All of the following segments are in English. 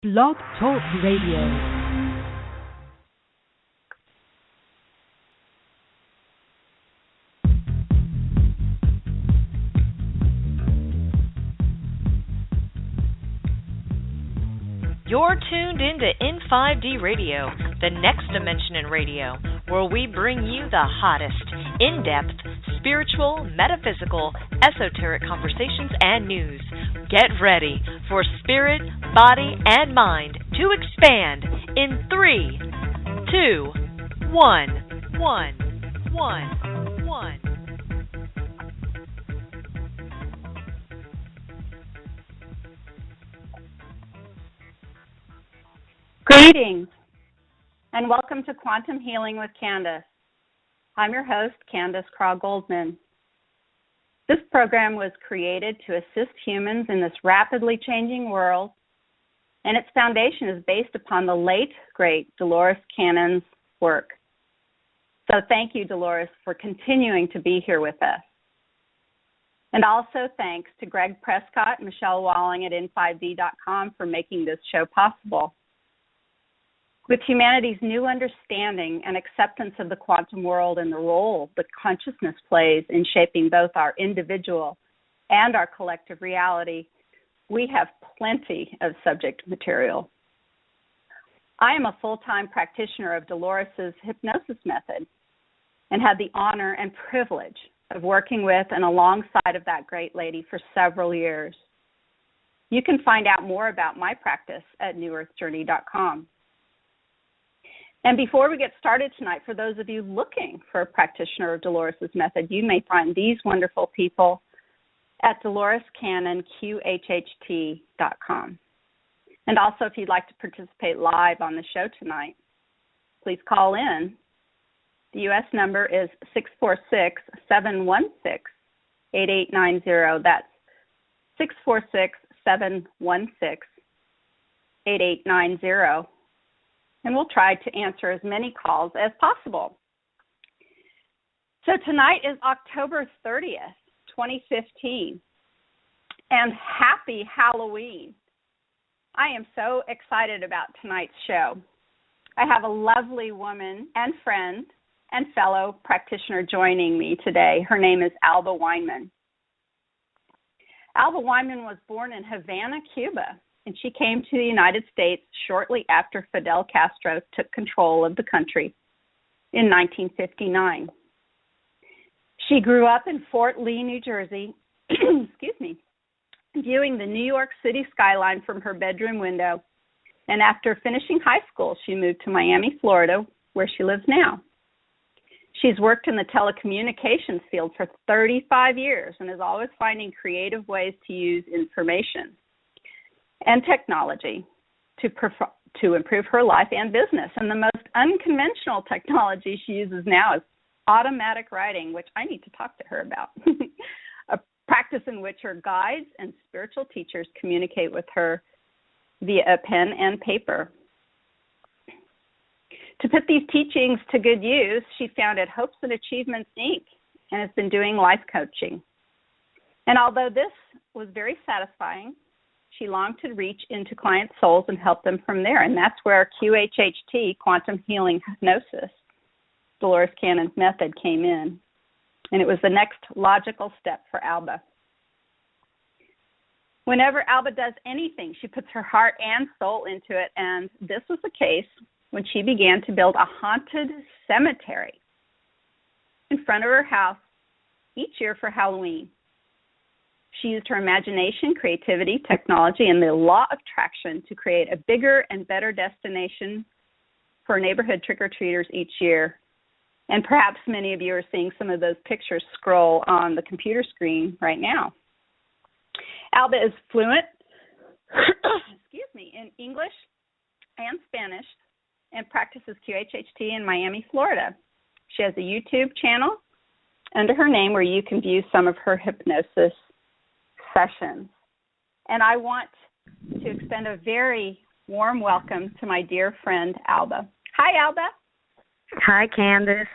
Blog Talk Radio. You're tuned into In5D Radio, the next dimension in radio, where we bring you the hottest, in-depth, spiritual, metaphysical, esoteric conversations and news. Get ready for spirit, body, and mind to expand in 3, 2, 1, 1, 1, 1. Greetings, and welcome to Quantum Healing with Candace. I'm your host, Candace Craw-Goldman. This program was created to assist humans in this rapidly changing world, and its foundation is based upon the late, great Dolores Cannon's work. So thank you, Dolores, for continuing to be here with us. And also thanks to Greg Prescott and Michelle Walling at N5D.com for making this show possible. With humanity's new understanding and acceptance of the quantum world and the role that consciousness plays in shaping both our individual and our collective reality, we have plenty of subject material. I am a full-time practitioner of Dolores' hypnosis method and had the honor and privilege of working with and alongside of that great lady for several years. You can find out more about my practice at newearthjourney.com. And before we get started tonight, for those of you looking for a practitioner of Dolores' method, you may find these wonderful people at Dolores Cannon, QHHT.com. And also, if you'd like to participate live on the show tonight, please call in. The U.S. number is 646-716-8890. That's 646-716-8890. And we'll try to answer as many calls as possible. So tonight is October 30th, 2015, and happy Halloween. I am so excited about tonight's show. I have a lovely woman and friend and fellow practitioner joining me today. Her name is Alba Weinman. Alba Weinman was born in Havana, Cuba, and she came to the United States shortly after Fidel Castro took control of the country in 1959. She grew up in Fort Lee, New Jersey, viewing the New York City skyline from her bedroom window, and after finishing high school, she moved to Miami, Florida, where she lives now. She's worked in the telecommunications field for 35 years and is always finding creative ways to use information and technology to improve her life and business. And the most unconventional technology she uses now is automatic writing, which I need to talk to her about, a practice in which her guides and spiritual teachers communicate with her via a pen and paper. To put these teachings to good use, she founded Hopes and Achievements, Inc., and has been doing life coaching. And although this was very satisfying, she longed to reach into clients' souls and help them from there. And that's where QHHT, Quantum Healing Hypnosis, Dolores Cannon's method, came in. And it was the next logical step for Alba. Whenever Alba does anything, she puts her heart and soul into it. And this was the case when she began to build a haunted cemetery in front of her house each year for Halloween. She used her imagination, creativity, technology, and the law of attraction to create a bigger and better destination for neighborhood trick-or-treaters each year. And perhaps many of you are seeing some of those pictures scroll on the computer screen right now. Alba is fluent in English and Spanish and practices QHHT in Miami, Florida. She has a YouTube channel under her name where you can view some of her hypnosis sessions. And I want to extend a very warm welcome to my dear friend, Alba. Hi, Alba. Hi, Candace.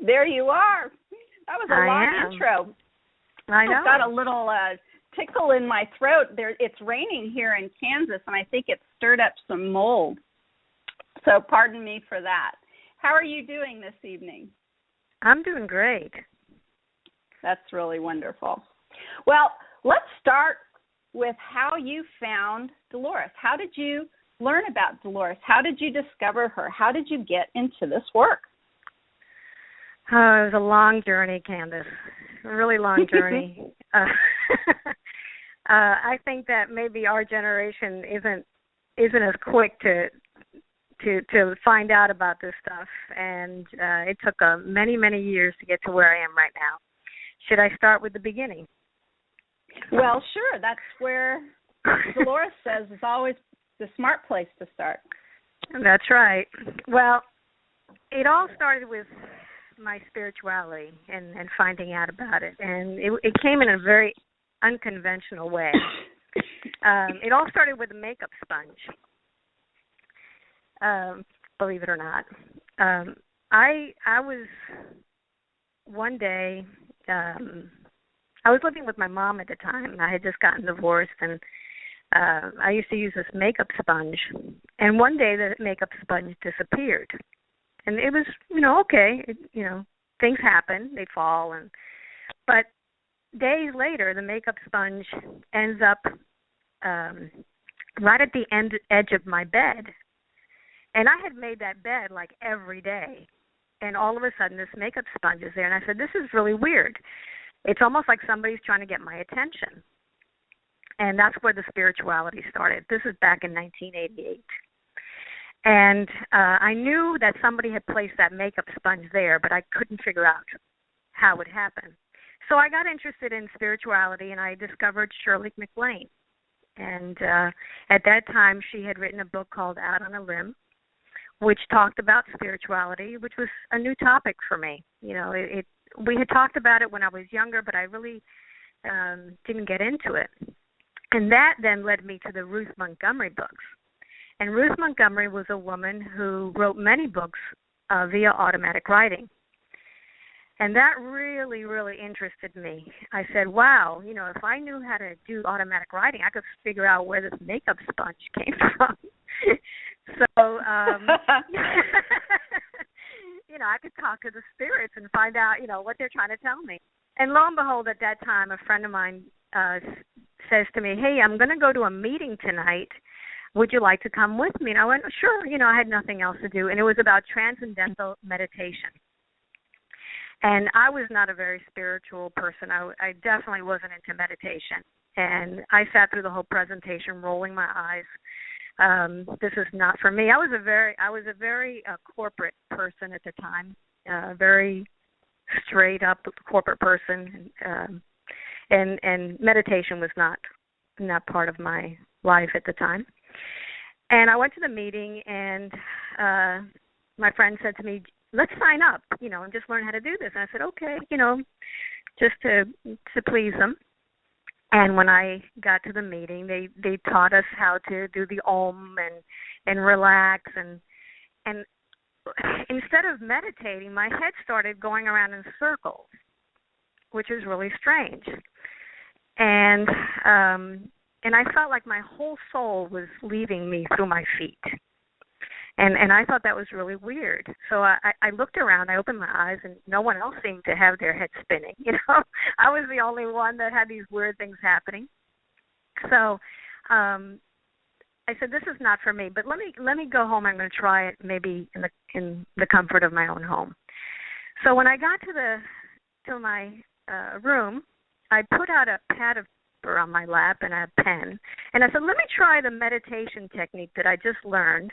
There you are. That was a long intro. I know. I've got a little tickle in my throat. It's raining here in Kansas, and I think it stirred up some mold. So pardon me for that. How are you doing this evening? I'm doing great. That's really wonderful. Well, let's start with how you found Dolores. How did you learn about Dolores? How did you discover her? How did you get into this work? Oh, it was a long journey, Candace. A really long journey. I think that maybe our generation isn't as quick to find out about this stuff, and it took many, many years to get to where I am right now. Should I start with the beginning? Well, sure. That's where Dolores says is always the smart place to start. That's right. Well, it all started with my spirituality and finding out about it, and it came in a very unconventional way. It all started with a makeup sponge. Believe it or not, I was one day. I was living with my mom at the time. I had just gotten divorced, and I used to use this makeup sponge. And one day the makeup sponge disappeared. And it was, okay. Things happen. They fall. But days later, the makeup sponge ends up right at the edge of my bed. And I had made that bed like every day. And all of a sudden, this makeup sponge is there. And I said, this is really weird. It's almost like somebody's trying to get my attention. And that's where the spirituality started. This is back in 1988. And I knew that somebody had placed that makeup sponge there, but I couldn't figure out how it happened. So I got interested in spirituality, and I discovered Shirley MacLaine. And at that time, she had written a book called Out on a Limb, which talked about spirituality, which was a new topic for me. We had talked about it when I was younger, but I really didn't get into it. And that then led me to the Ruth Montgomery books. And Ruth Montgomery was a woman who wrote many books via automatic writing. And that really, really interested me. I said, wow, if I knew how to do automatic writing, I could figure out where this makeup sponge came from. So, I could talk to the spirits and find out, what they're trying to tell me. And lo and behold, at that time, a friend of mine says to me, hey, I'm going to go to a meeting tonight. Would you like to come with me? And I went, sure. I had nothing else to do. And it was about transcendental meditation. And I was not a very spiritual person. I definitely wasn't into meditation. And I sat through the whole presentation rolling my eyes. This is not for me. I was a very corporate person at the time, very straight up corporate person, and meditation was not part of my life at the time. And I went to the meeting, and my friend said to me, let's sign up, and just learn how to do this. And I said, okay, just to please them. And when I got to the meeting, they taught us how to do the Om and relax. And instead of meditating, my head started going around in circles, which is really strange. And I felt like my whole soul was leaving me through my feet. And I thought that was really weird. So I looked around, I opened my eyes, and no one else seemed to have their head spinning. I was the only one that had these weird things happening. So I said, this is not for me, but let me go home. I'm going to try it maybe in the comfort of my own home. So when I got to my room, I put out a pad of paper on my lap and a pen, and I said, let me try the meditation technique that I just learned.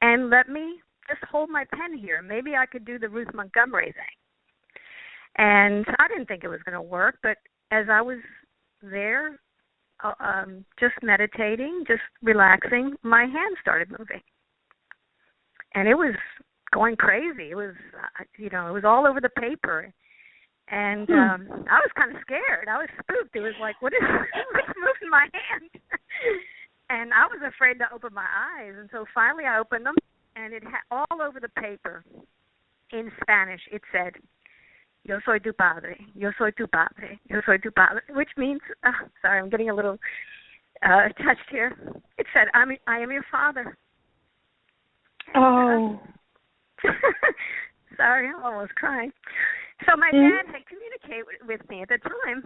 And let me just hold my pen here. Maybe I could do the Ruth Montgomery thing. And I didn't think it was going to work, but as I was there, just meditating, just relaxing, my hands started moving. And it was going crazy. It was, it was all over the paper. And I was kind of scared. I was spooked. It was like, what's moving my hand? And I was afraid to open my eyes. And so finally I opened them, and it had all over the paper in Spanish. It said, yo soy tu padre, yo soy tu padre, yo soy tu padre, which means, sorry, I'm getting a little touched here. It said, I am your father. Oh. Sorry, I'm almost crying. So my dad had communicated with me at the time,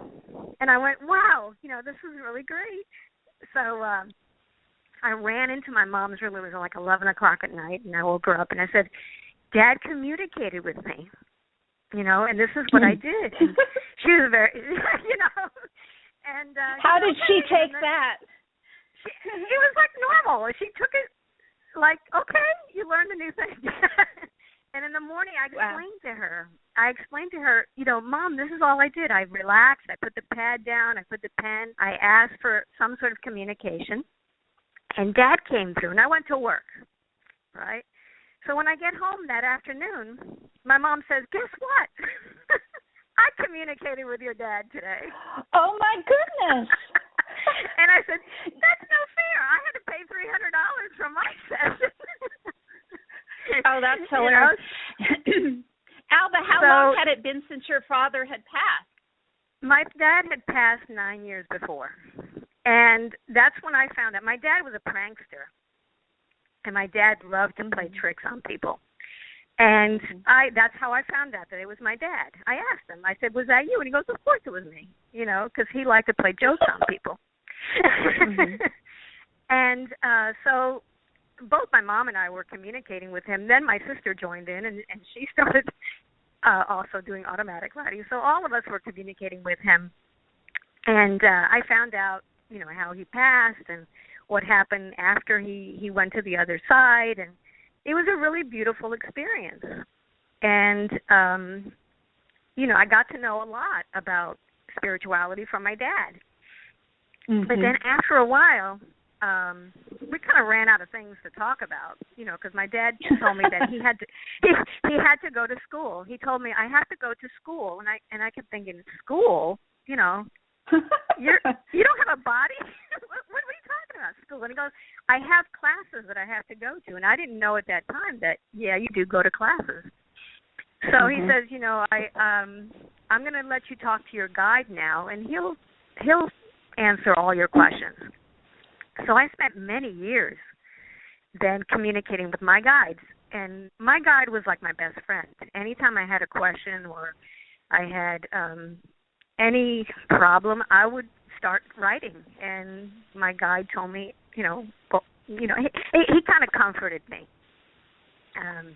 and I went, wow, this is really great. So I ran into my mom's room. It was like 11 o'clock at night, and I woke her up, and I said, Dad communicated with me, and this is what I did. And she was very, And how did she take that? It was like normal. She took it like, okay, you learned a new thing. And in the morning, I explained to her, Mom, this is all I did. I relaxed. I put the pad down. I put the pen. I asked for some sort of communication. And Dad came through, and I went to work, right? So when I get home that afternoon, my mom says, guess what? I communicated with your dad today. Oh, my goodness. And I said, that's no fair. I had to pay $300 for my session. Oh, that's hilarious. Alba, how long had it been since your father had passed? My dad had passed 9 years before. And that's when I found out. My dad was a prankster. And my dad loved to play tricks on people. And that's how I found out that it was my dad. I asked him. I said, was that you? And he goes, of course it was me, because he liked to play jokes on people. And so both my mom and I were communicating with him. Then my sister joined in, and she started also doing automatic writing. So all of us were communicating with him. And I found out, how he passed and what happened after he went to the other side. And it was a really beautiful experience. And, I got to know a lot about spirituality from my dad. But then after a while, we kind of ran out of things to talk about, because my dad told me that he had to go to school. He told me, I have to go to school. And I kept thinking, school? You don't have a body? What are you talking about, school? And he goes, I have classes that I have to go to. And I didn't know at that time that, you do go to classes. So he says, I'm going to let you talk to your guide now, and he'll answer all your questions. So I spent many years then communicating with my guides. And my guide was like my best friend. Anytime I had a question or I had any problem, I would start writing. And my guide told me, he kind of comforted me.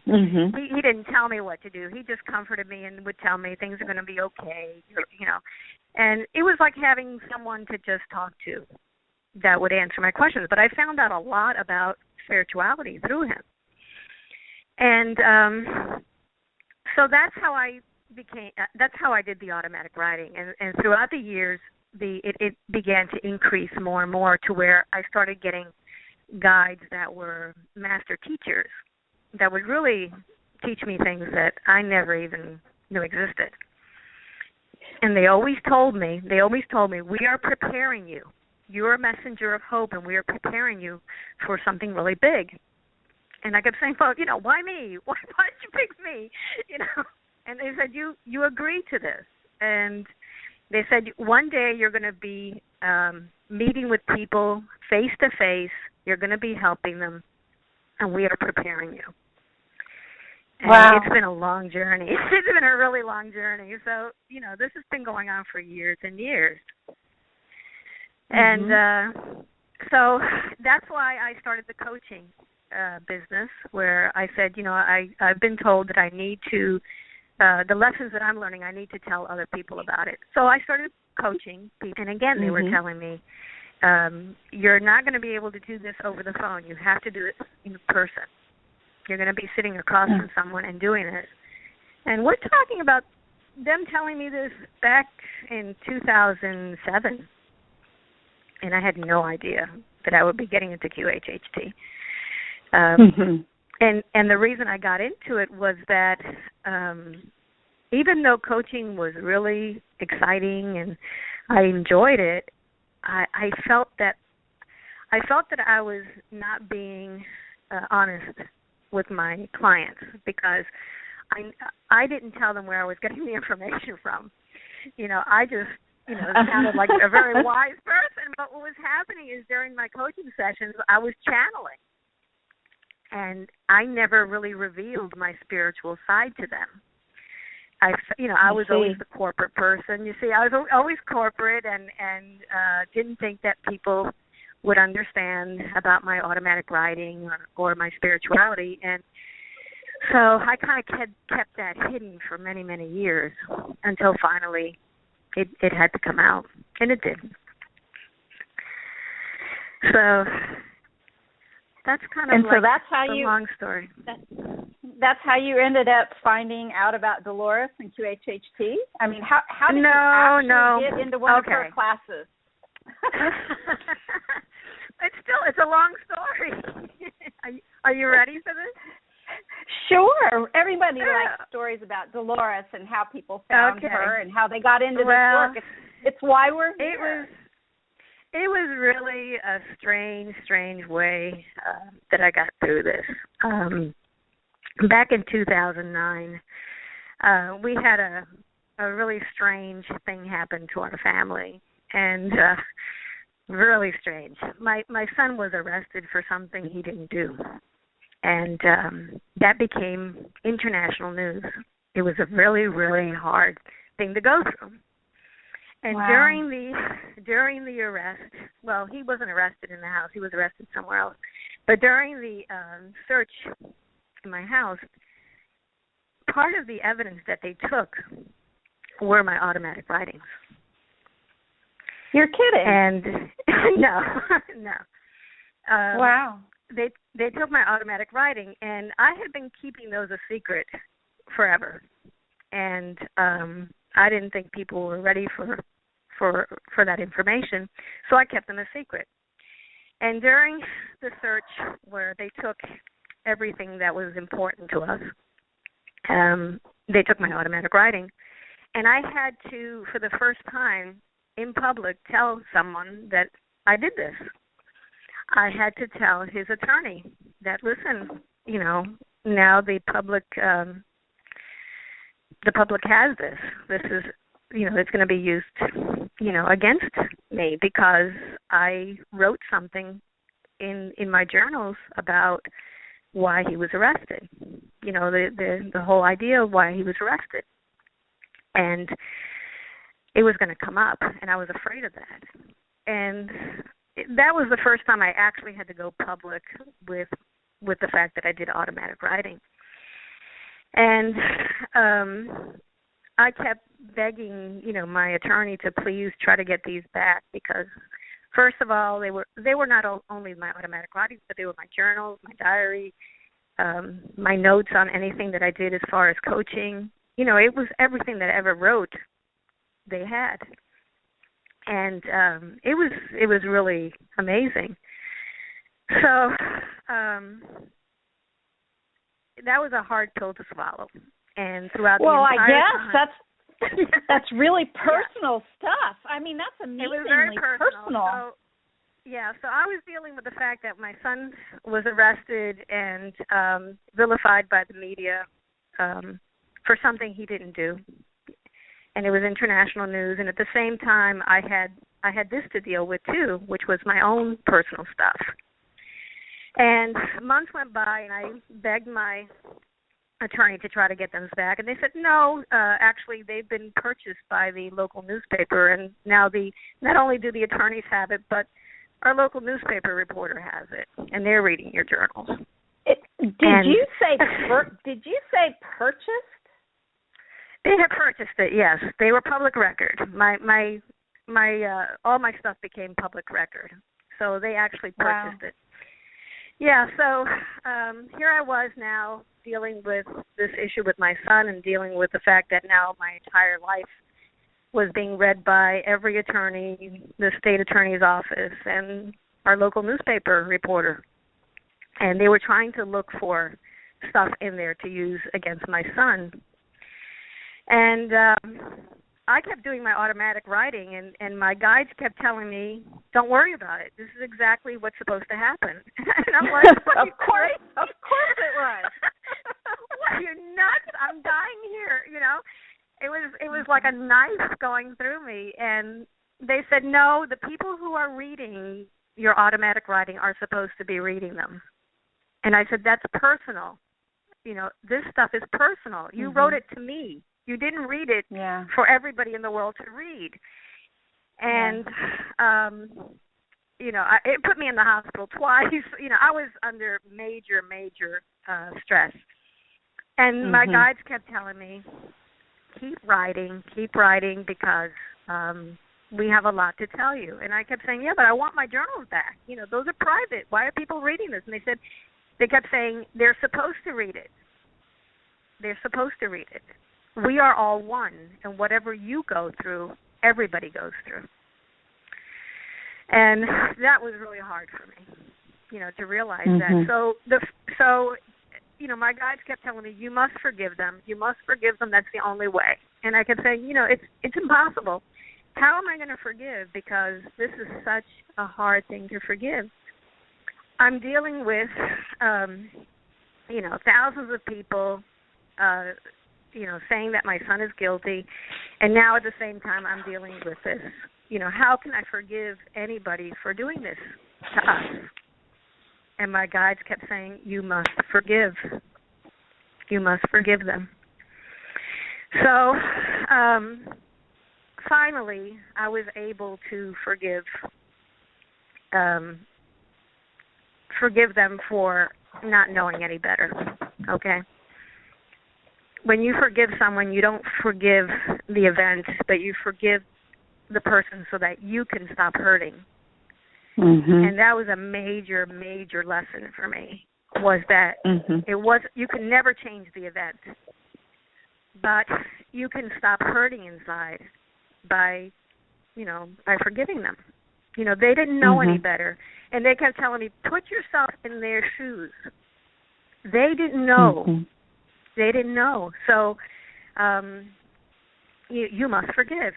He didn't tell me what to do. He just comforted me and would tell me things are going to be okay, And it was like having someone to just talk to that would answer my questions. But I found out a lot about spirituality through him. And so that's how I did the automatic writing. And throughout the years, it began to increase more and more to where I started getting guides that were master teachers that would really teach me things that I never even knew existed. And they always told me, we are preparing you. You're a messenger of hope, and we are preparing you for something really big. And I kept saying, well, why me? Why did you pick me? And they said, you agreed to this. And they said, one day you're going to be meeting with people face to face. You're going to be helping them, and we are preparing you. And wow. It's been a long journey. It's been a really long journey. So, this has been going on for years and years. And so that's why I started the coaching business, where I said, I've been told that I need to, the lessons that I'm learning, I need to tell other people about it. So I started coaching people. And again, they were telling me, you're not going to be able to do this over the phone. You have to do it in person. You're going to be sitting across from someone and doing it. And we're talking about them telling me this back in 2007. And I had no idea that I would be getting into QHHT. And the reason I got into it was that even though coaching was really exciting and I enjoyed it, I felt that I was not being honest with my clients, because I didn't tell them where I was getting the information from. I just, sounded like a very wise person. But what was happening is during my coaching sessions, I was channeling. And I never really revealed my spiritual side to them. I was always the corporate person. You see, I was always corporate and didn't think that people would understand about my automatic writing or my spirituality. And so I kind of kept that hidden for many, many years until finally it had to come out, and it did. So that's kind of the long story. That's how you ended up finding out about Dolores and QHHT? I mean, how did you actually get into one of her classes? It's a long story. Are you ready for this? Sure. Everybody likes stories about Dolores and how people found her and how they got into this work. It's why we're here. It was really a strange way that I got through this. Back in 2009, we had a really strange thing happen to our family, and really strange. My son was arrested for something he didn't do, and that became international news. It was a really, really hard thing to go through. And during the arrest, well, he wasn't arrested in the house. He was arrested somewhere else. But during the search in my house, part of the evidence that they took were my automatic writings. You're kidding. And no. Wow. They took my automatic writing, and I had been keeping those a secret forever. And I didn't think people were ready for that information, so I kept them a secret. And during the search where they took everything that was important to us, they took my automatic writing, and I had to, for the first time in public, tell someone that I did this. I had to tell his attorney that, listen, now the public has this. This is, it's going to be used, against me because I wrote something in my journals about why he was arrested. The whole idea of why he was arrested, and it was going to come up, and I was afraid of that. And that was the first time I actually had to go public with the fact that I did automatic writing. And I kept begging, my attorney to please try to get these back because, first of all, they were not only my automatic writings, but they were my journals, my diary, my notes on anything that I did as far as coaching. It was everything that I ever wrote. They had, and it was really amazing. So that was a hard pill to swallow. And throughout the entire time, that's really personal stuff. I mean, that's amazingly it was very personal. So I was dealing with the fact that my son was arrested and vilified by the media for something he didn't do, and it was international news. And at the same time, I had this to deal with too, which was my own personal stuff. And months went by, and I begged my attorney to try to get them back, and they said no. Actually, they've been purchased by the local newspaper, and now not only do the attorneys have it, but our local newspaper reporter has it, and they're reading your journals. Did you say purchased? They had purchased it. Yes, they were public record. My all my stuff became public record, so they actually purchased it. Yeah, so here I was now dealing with this issue with my son and dealing with the fact that now my entire life was being read by every attorney, the state attorney's office, and our local newspaper reporter. And they were trying to look for stuff in there to use against my son. And I kept doing my automatic writing, and my guides kept telling me, don't worry about it. This is exactly what's supposed to happen. And I'm like, of course it was. What, are you nuts? I'm like a knife going through me. And they said, no, the people who are reading your automatic writing are supposed to be reading them. And I said, that's personal. You know, this stuff is personal. You wrote it to me. You didn't read it for everybody in the world to read. And, you know, it put me in the hospital twice. You know, I was under major stress. And my guides kept telling me, keep writing, because we have a lot to tell you. And I kept saying, yeah, but I want my journals back. You know, those are private. Why are people reading this? And they kept saying, they're supposed to read it. They're supposed to read it. We are all one, and whatever you go through, everybody goes through. And that was really hard for me, you know, to realize that. So, you know, my guides kept telling me, you must forgive them. You must forgive them. That's the only way. And I kept saying, you know, it's impossible. How am I going to forgive? Because this is such a hard thing to forgive. I'm dealing with, you know, thousands of people, you know, saying that my son is guilty, and now at the same time I'm dealing with this. You know, how can I forgive anybody for doing this to us? And my guides kept saying, you must forgive. You must forgive them. So finally I was able to forgive them for not knowing any better, okay? When you forgive someone, you don't forgive the event, but you forgive the person so that you can stop hurting. And that was a major lesson for me, was that you can never change the event, but you can stop hurting inside by forgiving them. You know, they didn't know any better, and they kept telling me, put yourself in their shoes. They didn't know. They didn't know. So you must forgive.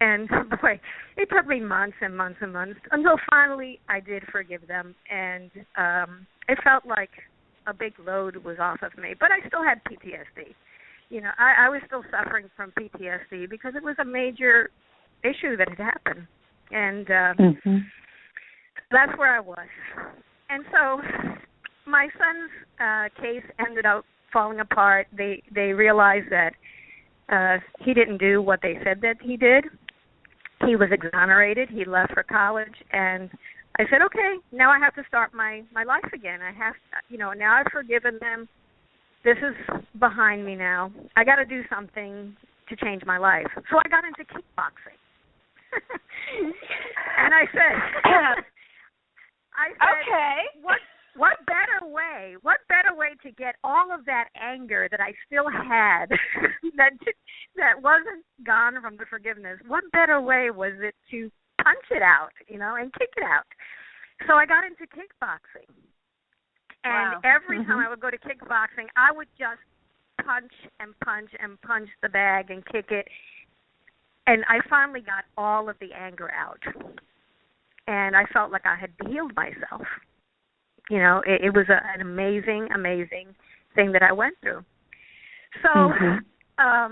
And, boy, it took me months and months and months until finally I did forgive them. And it felt like a big load was off of me. But I still had PTSD. You know, I was still suffering from PTSD because it was a major issue that had happened. And that's where I was. And so my son's case ended up falling apart. They realized that he didn't do what they said that he did. He was exonerated. He left for college, and I said, okay, now I have to start my life again. I have, you know, now I've forgiven them. This is behind me now. I got to do something to change my life. So I got into kickboxing. And I said, okay, what better way to get all of that anger that I still had that wasn't gone from the forgiveness? What better way was it to punch it out, you know, and kick it out? So I got into kickboxing. And every time I would go to kickboxing, I would just punch and punch and punch the bag and kick it. And I finally got all of the anger out. And I felt like I had healed myself. You know, it was an amazing, amazing thing that I went through. So I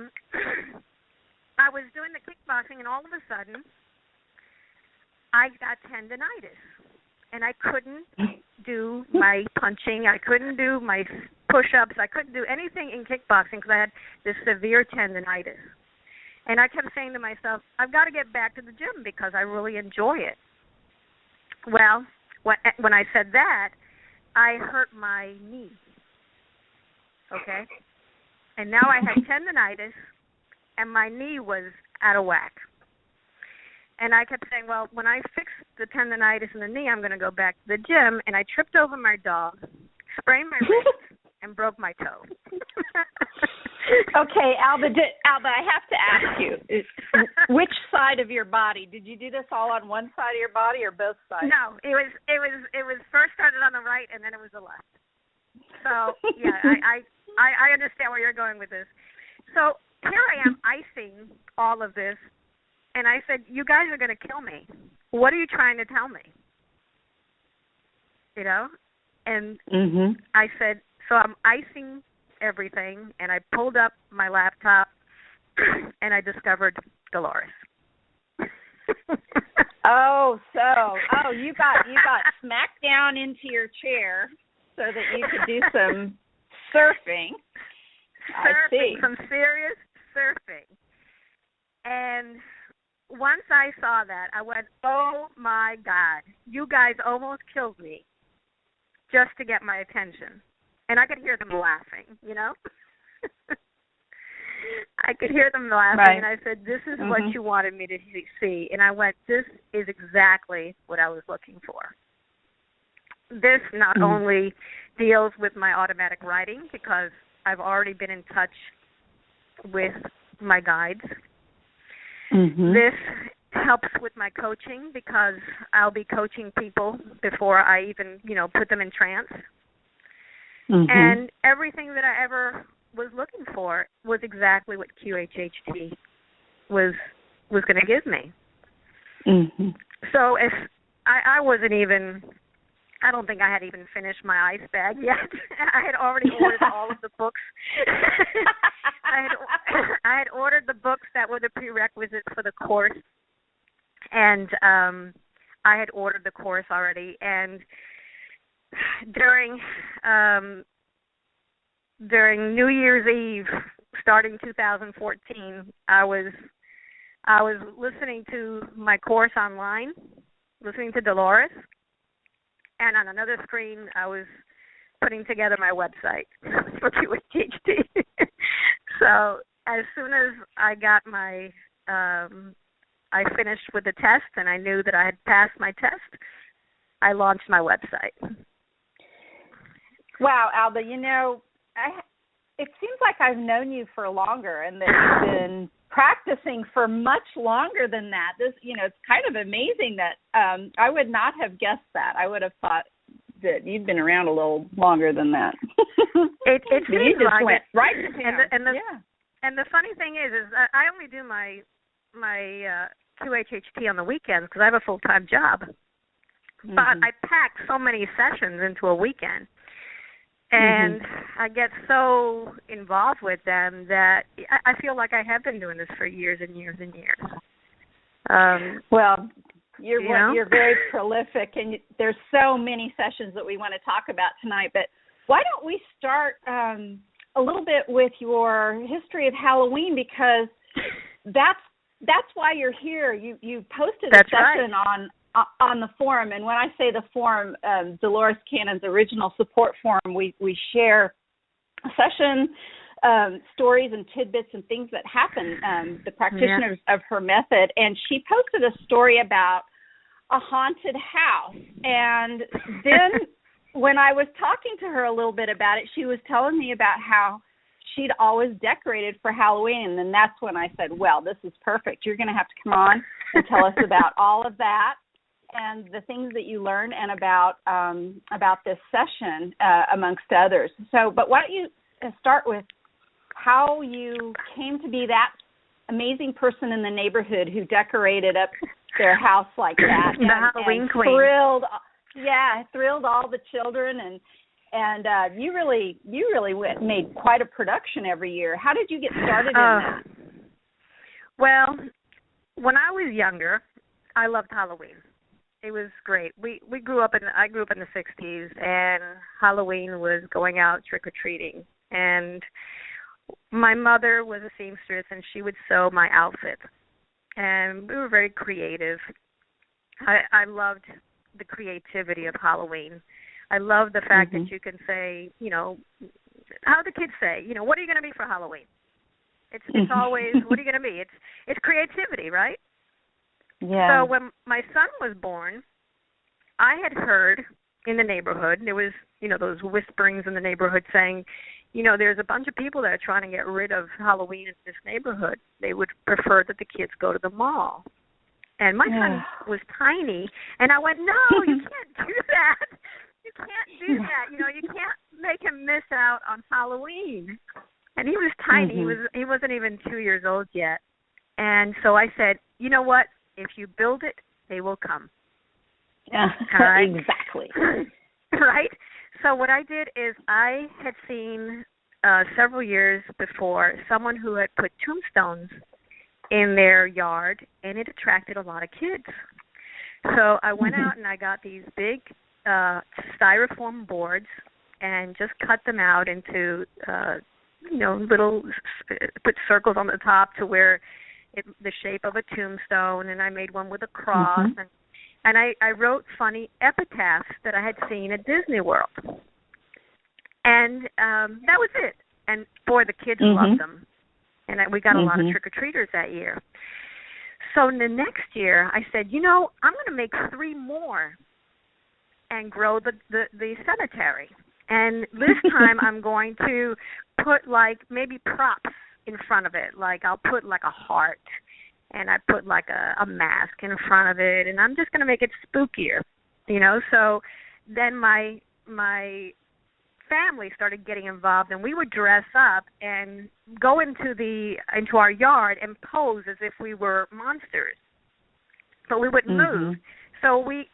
was doing the kickboxing, and all of a sudden, I got tendinitis. And I couldn't do my punching. I couldn't do my push-ups. I couldn't do anything in kickboxing because I had this severe tendinitis. And I kept saying to myself, I've got to get back to the gym because I really enjoy it. Well, when I said that, I hurt my knee, okay? And now I had tendinitis, and my knee was out of whack. And I kept saying, well, when I fix the tendinitis in the knee, I'm going to go back to the gym. And I tripped over my dog, sprained my wrist, and broke my toe. Okay, Alba, I have to ask you, which side of your body? Did you do this all on one side of your body or both sides? No, it was first started on the right, and then it was the left. So, yeah, I understand where you're going with this. So here I am icing all of this. And I said, you guys are going to kill me. What are you trying to tell me? You know? And I said, so I'm icing everything, and I pulled up my laptop, and I discovered Dolores. You got smacked down into your chair so that you could do some surfing. Some serious surfing. And once I saw that, I went, oh my God, you guys almost killed me just to get my attention. And I could hear them laughing, you know? I could hear them laughing, right. And I said, this is what you wanted me to see. And I went, this is exactly what I was looking for. This not only deals with my automatic writing, because I've already been in touch with my guides. This helps with my coaching, because I'll be coaching people before I even, put them in trance. And everything that I ever was looking for was exactly what QHHT was going to give me. So if I wasn't even, I don't think I had even finished my ice bag yet. I had already ordered all of the books. I had ordered the books that were the prerequisites for the course, and I had ordered the course already. And during New Year's Eve, starting 2014, I was listening to my course online, listening to Dolores, and on another screen, I was putting together my website for QHHT. So as soon as I got I finished with the test and I knew that I had passed my test, I launched my website. Wow, Alba, it seems like I've known you for longer and that you've been practicing for much longer than that. This, it's kind of amazing that I would not have guessed that. I would have thought that you'd been around a little longer than that. It you just like went right to town. And the funny thing is I only do my QHHT on the weekends because I have a full-time job. But I pack so many sessions into a weekend. And I get so involved with them that I feel like I have been doing this for years and years and years. Well, you're very prolific, and there's so many sessions that we want to talk about tonight. But why don't we start a little bit with your history of Halloween, because that's why you're here. You posted a session on the forum, and when I say the forum, Dolores Cannon's original support forum, we share session stories and tidbits and things that happen, the practitioners of her method. And she posted a story about a haunted house. And then when I was talking to her a little bit about it, she was telling me about how she'd always decorated for Halloween. And that's when I said, well, this is perfect. You're going to have to come on and tell us about all of that and the things that you learned and about this session, amongst others. So, but why don't you start with how you came to be that amazing person in the neighborhood who decorated up their house like that. The Halloween queen. Thrilled all the children, and you really made quite a production every year. How did you get started in that? Well, when I was younger, I loved Halloween. It was great. I grew up in the 60s, and Halloween was going out trick-or-treating. And my mother was a seamstress, and she would sew my outfits. And we were very creative. I loved the creativity of Halloween. I love the fact that you can say, how the kids say, what are you going to be for Halloween? It's always, what are you going to be? It's creativity, right? Yeah. So when my son was born, I had heard in the neighborhood, there was, those whisperings in the neighborhood saying, there's a bunch of people that are trying to get rid of Halloween in this neighborhood. They would prefer that the kids go to the mall. And my son was tiny, and I went, no, you can't do that. You can't do that. You can't make him miss out on Halloween. And he was tiny. He wasn't even 2 years old yet. And so I said, you know what? If you build it, they will come. Exactly. Right? So what I did is I had seen several years before someone who had put tombstones in their yard, and it attracted a lot of kids. So I went out and I got these big styrofoam boards and just cut them out into, little, put circles on the top to where the shape of a tombstone, and I made one with a cross, and I wrote funny epitaphs that I had seen at Disney World. And that was it. And, boy, the kids loved them. And we got a lot of trick-or-treaters that year. So in the next year, I said, I'm going to make 3 more and grow the cemetery. And this time I'm going to put, maybe props in front of it. I'll put, a heart, and I put, a mask in front of it, and I'm just going to make it spookier, So then my family started getting involved, and we would dress up and go into our yard and pose as if we were monsters, but we wouldn't move. So we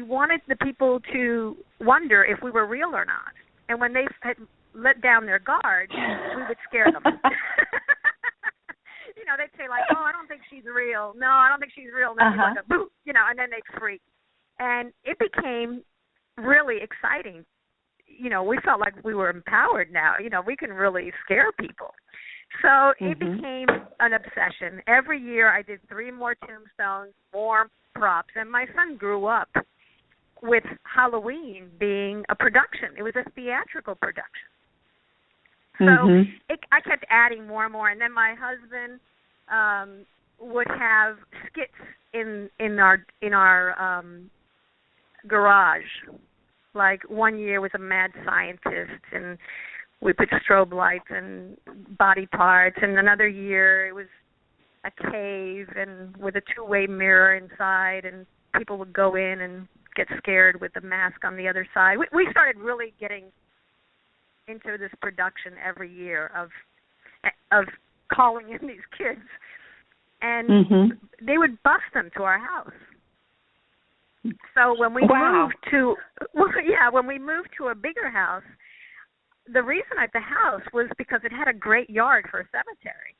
wanted the people to wonder if we were real or not. And when they had let down their guard, we would scare them. They'd say oh, I don't think she's real. No, I don't think she's real. And then we'd go, boo, and then they'd freak. And it became really exciting. We felt like we were empowered now. We can really scare people. So it became an obsession. Every year I did 3 more tombstones, more props, and my son grew up with Halloween being a production. It was a theatrical production. So I kept adding more and more, and then my husband would have skits in our garage. One year was a mad scientist, and we put strobe lights and body parts, and another year it was a cave and with a 2-way mirror inside, and people would go in and get scared with the mask on the other side. We started really getting into this production every year of calling in these kids, and they would bus them to our house. So when we moved to a bigger house, the reason I had the house was because it had a great yard for a cemetery.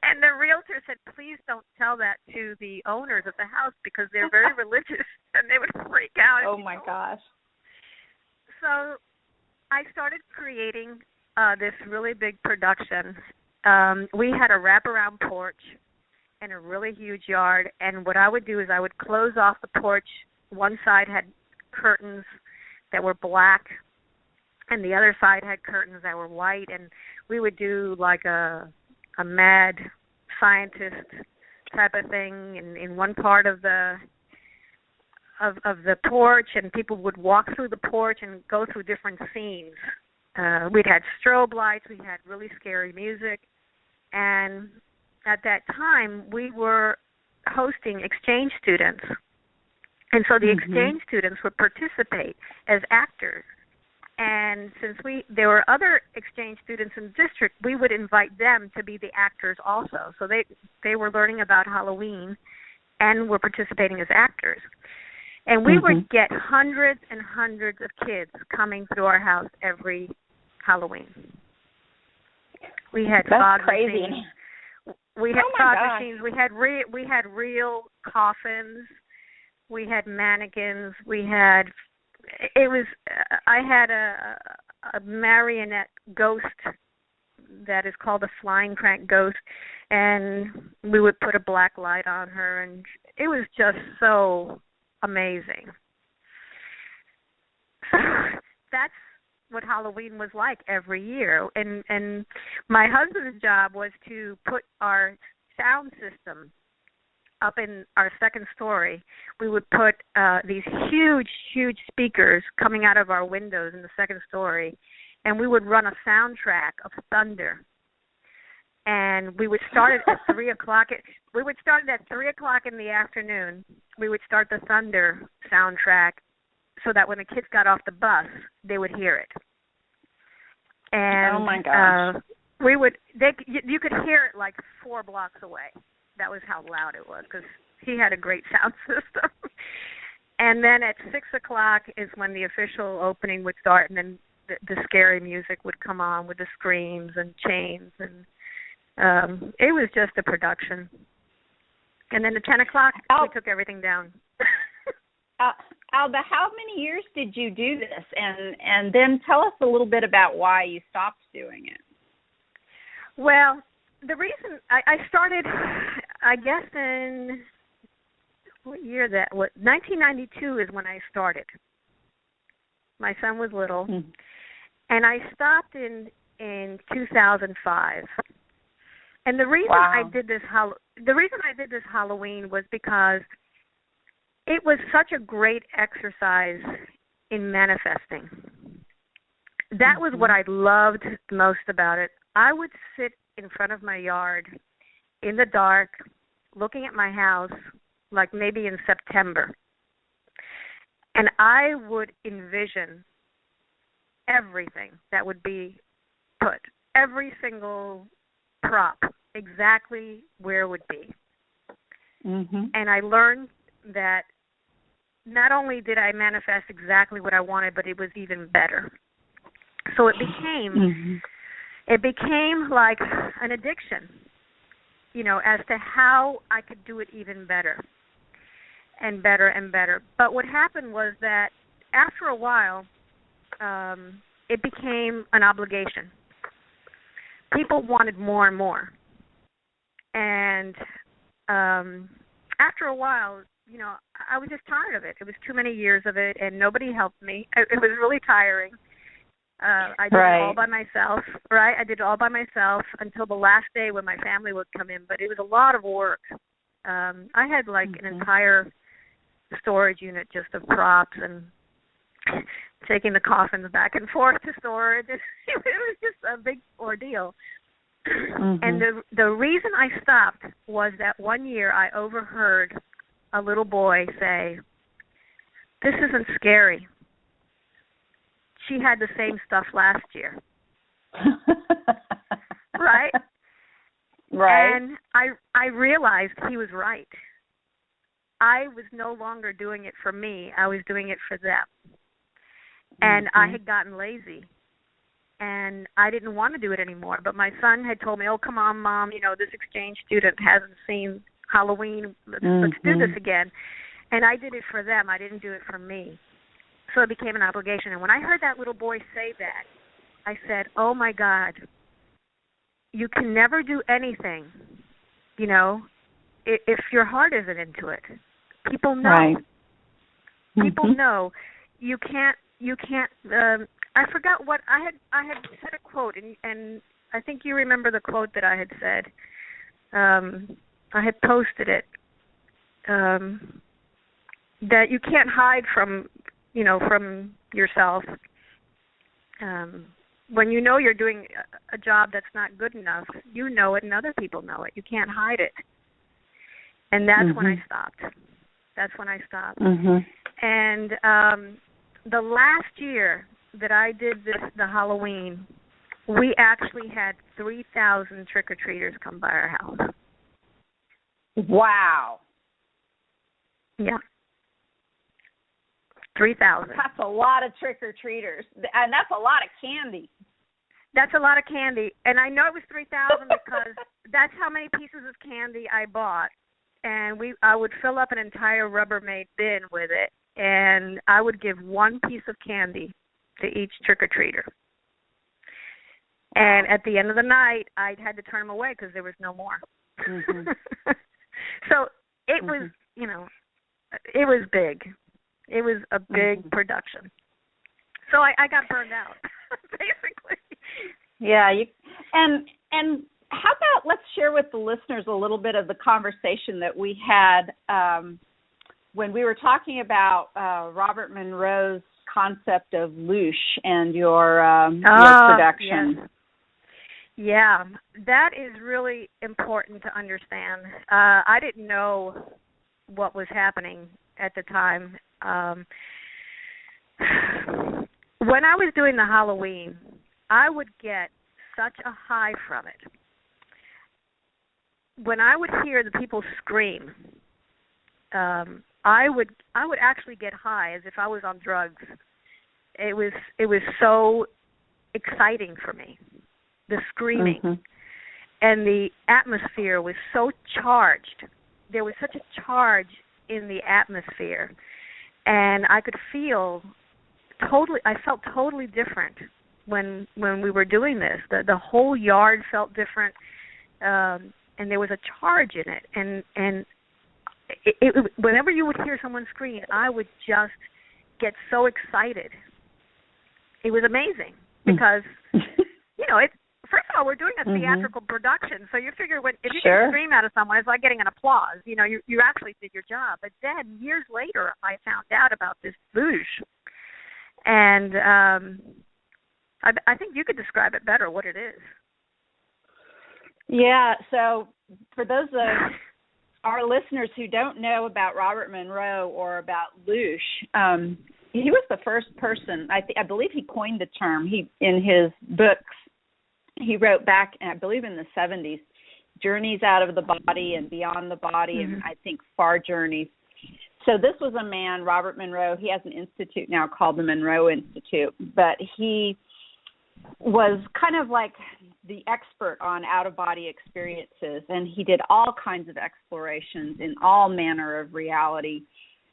And the realtor said, please don't tell that to the owners of the house because they're very religious and they would freak out. Oh, my gosh. So I started creating this really big production. We had a wraparound porch and a really huge yard, and what I would do is I would close off the porch. One side had curtains that were black, and the other side had curtains that were white, and we would do a mad scientist type of thing in one part of the porch, and people would walk through the porch and go through different scenes. We'd had strobe lights, we had really scary music, and at that time, we were hosting exchange students. And so the exchange students would participate as actors. And since there were other exchange students in the district, we would invite them to be the actors also. So they were learning about Halloween and were participating as actors. And we would get hundreds and hundreds of kids coming through our house every Halloween. We had fog machines. We had fog machines. We had real coffins. We had mannequins. I had a marionette ghost that is called a flying crank ghost, and we would put a black light on her, and it was just so amazing. So that's what Halloween was like every year. And my husband's job was to put our sound system up in our second story. We would put these huge, huge speakers coming out of our windows in the second story, and we would run a soundtrack of thunder. And we would start it at 3 o'clock. We would start it at 3 o'clock in the afternoon. We would start the thunder soundtrack so that when the kids got off the bus, they would hear it. And oh my gosh! You could hear it 4 blocks away. That was how loud it was because he had a great sound system. And then at 6 o'clock is when the official opening would start, and then the scary music would come on with the screams and chains, and it was just a production. And then at 10 o'clock, we took everything down. Alba, how many years did you do this? And then tell us a little bit about why you stopped doing it. Well, the reason I started, I guess in, what year that was? 1992 is when I started. My son was little. Mm-hmm. And I stopped in 2005. And the reason I did this Halloween was because it was such a great exercise in manifesting. That was what I loved most about it. I would sit in front of my yard in the dark, looking at my house, like maybe in September, and I would envision everything that would be put, every single prop, exactly where it would be. Mm-hmm. And I learned that not only did I manifest exactly what I wanted, but it was even better. So it became like an addiction, as to how I could do it even better and better and better. But what happened was that after a while, it became an obligation. People wanted more and more. And after a while, I was just tired of it. It was too many years of it, and nobody helped me. It was really tiring. I did it all by myself, right? I did it all by myself until the last day when my family would come in, but it was a lot of work. I had like an entire storage unit just of props and taking the coffins back and forth to storage. It was just a big ordeal. Mm-hmm. And the reason I stopped was that one year I overheard a little boy say, "This isn't scary. She had the same stuff last year." Right? Right. And I realized he was right. I was no longer doing it for me. I was doing it for them. And I had gotten lazy. And I didn't want to do it anymore. But my son had told me, "Oh, come on, Mom, this exchange student hasn't seen Halloween. Let's do this again." And I did it for them. I didn't do it for me. So it became an obligation. And when I heard that little boy say that, I said, "Oh, my God, you can never do anything, if your heart isn't into it." People know. Right. People know. You can't. I forgot what I had said a quote, and I think you remember the quote that I had said. I had posted it. That you can't hide from yourself. When you know you're doing a job that's not good enough, you know it and other people know it. You can't hide it. And that's when I stopped. Mm-hmm. And the last year that I did the Halloween, we actually had 3,000 trick-or-treaters come by our house. Wow. Yeah. 3,000. That's a lot of trick-or-treaters, and that's a lot of candy. That's a lot of candy, and I know it was 3,000 because that's how many pieces of candy I bought, and I would fill up an entire Rubbermaid bin with it, and I would give one piece of candy to each trick-or-treater. And at the end of the night, I had to turn them away because there was no more. Mm-hmm. So it was, it was big. It was a big production. So I got burned out, basically. Yeah. And how about let's share with the listeners a little bit of the conversation that we had when we were talking about Robert Monroe's concept of louche and your production. Yes. Yeah, that is really important to understand. I didn't know what was happening at the time. When I was doing the Halloween, I would get such a high from it. When I would hear the people scream, I I would actually get high as if I was on drugs. It was so exciting for me. The screaming and the atmosphere was so charged. There was such a charge in the atmosphere, and I could feel totally. I felt totally different when we were doing this. The whole yard felt different, and there was a charge in it. And it, whenever you would hear someone scream, I would just get so excited. It was amazing because first of all, we're doing a theatrical production, so you figure if you can scream out of someone, it's like getting an applause. You actually did your job. But then years later, I found out about this bouge, and I think you could describe it better what it is. Yeah. So for those of our listeners who don't know about Robert Monroe or about Loosh, he was the first person. I believe he coined the term. In his books. He wrote back, I believe in the 70s, Journeys Out of the Body and Beyond the Body, and I think Far Journeys. So this was a man, Robert Monroe. He has an institute now called the Monroe Institute, but he was kind of like the expert on out-of-body experiences, and he did all kinds of explorations in all manner of reality,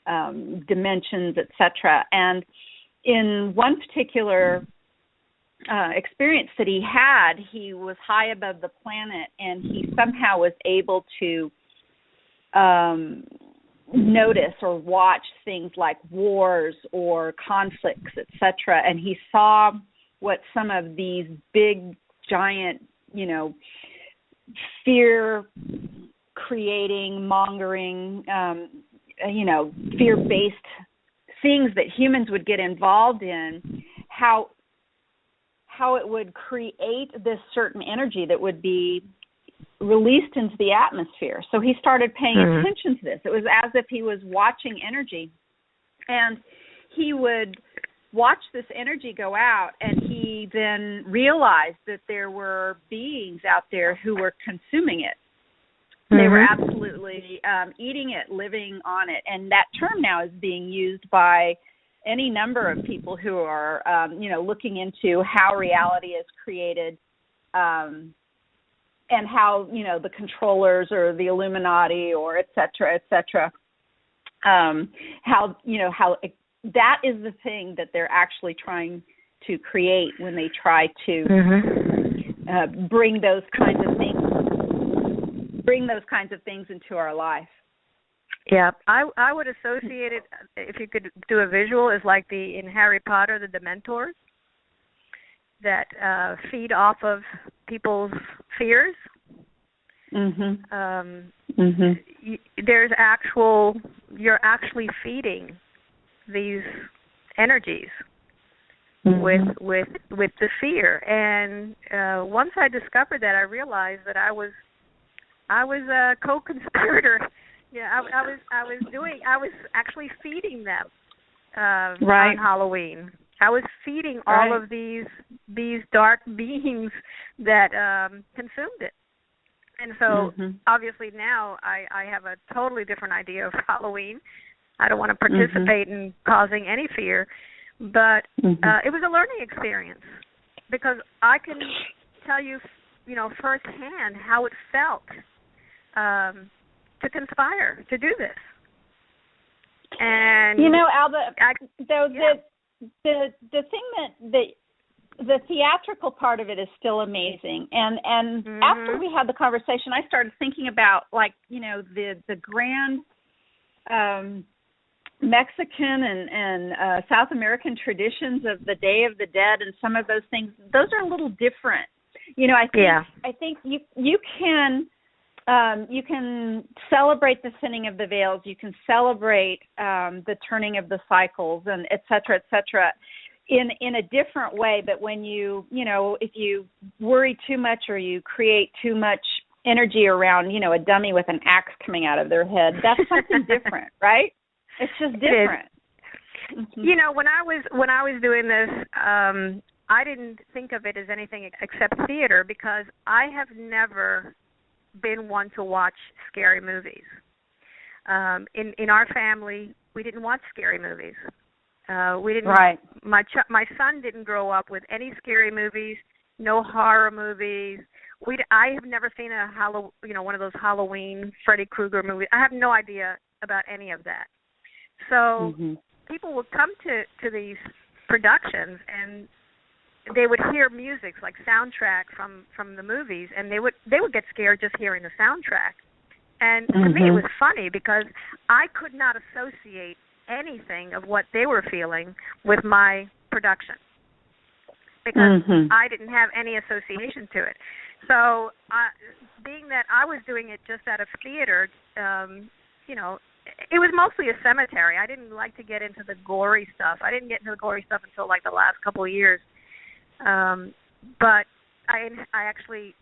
dimensions, etc. And in one particular experience that he was high above the planet, and he somehow was able to notice or watch things like wars or conflicts, etc. And he saw what some of these big, giant, fear-creating, mongering, fear-based things that humans would get involved in, how it would create this certain energy that would be released into the atmosphere. So he started paying attention to this. It was as if he was watching energy, and he would watch this energy go out, and he then realized that there were beings out there who were consuming it. They were absolutely eating it, living on it, and that term now is being used by any number of people who are, looking into how reality is created, and how, the controllers or the Illuminati or et cetera, how that is the thing that they're actually trying to create when they try to bring those kinds of things into our life. Yeah, I would associate it, if you could do a visual, is like in Harry Potter, the Dementors that feed off of people's fears. You're actually feeding these energies with the fear. And once I discovered that, I realized that I was a co-conspirator. Yeah, I was actually feeding them on Halloween. I was feeding all of these dark beings that consumed it. And so obviously now I have a totally different idea of Halloween. I don't want to participate in causing any fear, but it was a learning experience, because I can tell you, firsthand how it felt to conspire to do this. And Alba, the thing that the theatrical part of it is still amazing, and after we had the conversation, I started thinking about the grand Mexican and South American traditions of the Day of the Dead, and some of those things. Those are a little different. I think you can celebrate the thinning of the veils. You can celebrate the turning of the cycles, and et cetera, in a different way. But when if you worry too much or you create too much energy around, a dummy with an axe coming out of their head, that's something different, right? It's just different. When I was doing this, I didn't think of it as anything except theater, because I have never been one to watch scary movies. In our family, we didn't watch scary movies. We didn't. Right. My son didn't grow up with any scary movies, no horror movies. I have never seen one of those Halloween Freddy Krueger movies. I have no idea about any of that. So people would come to these productions, and they would hear music like soundtrack from the movies, and they would get scared just hearing the soundtrack. And to me, it was funny because I could not associate anything of what they were feeling with my production because I didn't have any association to it. So, being that I was doing it just out of theater, it was mostly a cemetery. I didn't like to get into the gory stuff. I didn't get into the gory stuff until like the last couple of years. But I actually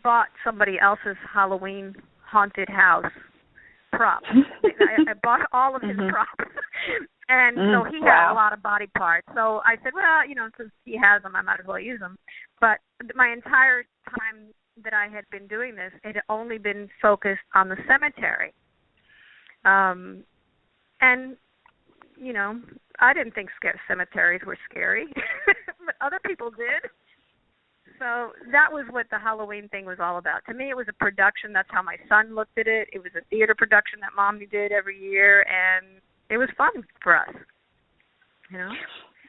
bought somebody else's Halloween haunted house props. I bought all of his props. And so he had a lot of body parts. So I said, well, since he has them, I might as well use them. But my entire time that I had been doing this, it had only been focused on the cemetery. And, I didn't think cemeteries were scary, but other people did. So that was what the Halloween thing was all about. To me, it was a production. That's how my son looked at it. It was a theater production that Mommy did every year, and it was fun for us,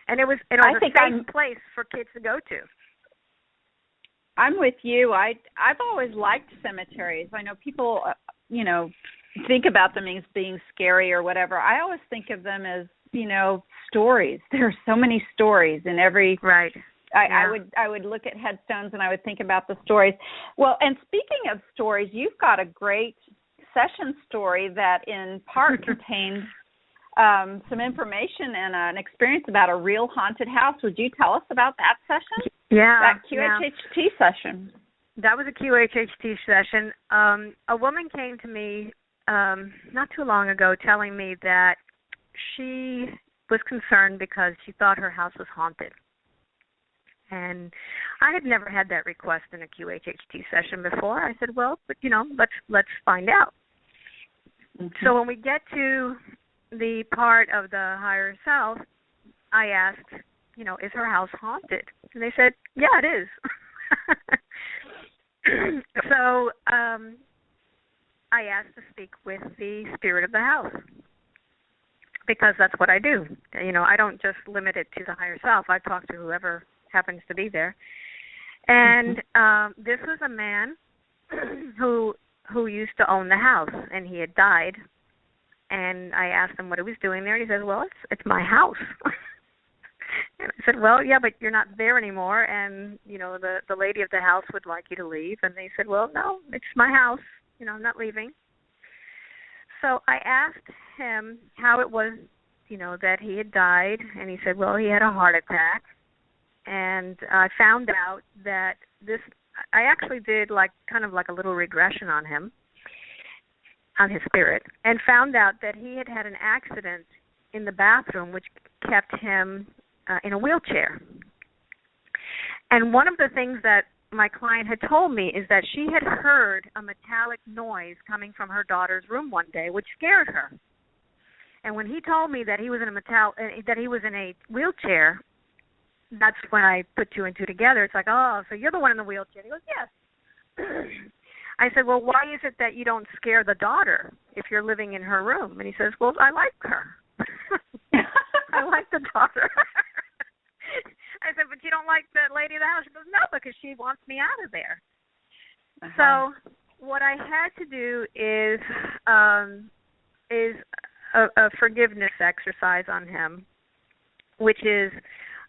And it was a safe place for kids to go to. I'm with you. I've always liked cemeteries. I know people, think about them as being scary or whatever. I always think of them as, stories. There are so many stories in every. Right. I would look at headstones and I would think about the stories. Well, and speaking of stories, you've got a great session story that in part contains some information and an experience about a real haunted house. Would you tell us about that session? Yeah. That QHHT session. That was a QHHT session. A woman came to me not too long ago telling me that she was concerned because she thought her house was haunted. And I had never had that request in a QHHT session before. I said, well, but let's find out. So when we get to the part of the higher self, I asked, is her house haunted? And they said, yeah, it is. So I asked to speak with the spirit of the house because that's what I do. I don't just limit it to the higher self. I talk to whoever happens to be there. And this was a man who used to own the house, and he had died. And I asked him what he was doing there, and he said, well, it's my house. And I said, well, yeah, but you're not there anymore, and, the lady of the house would like you to leave. And they said, well, no, it's my house. I'm not leaving. So I asked him how it was, that he had died, and he said, well, he had a heart attack. And I found out that I actually did kind of like a little regression on him, on his spirit, and found out that he had had an accident in the bathroom which kept him in a wheelchair. And one of the things that my client had told me is that she had heard a metallic noise coming from her daughter's room one day, which scared her. And when he told me that he was in a wheelchair, that's when I put two and two together. It's like, oh, so you're the one in the wheelchair. He goes, yes. I said, well, why is it that you don't scare the daughter if you're living in her room? And he says, well, I like her. I like the daughter. I said, but you don't like the lady of the house? She goes, no, because she wants me out of there. So what I had to do is a forgiveness exercise on him, which is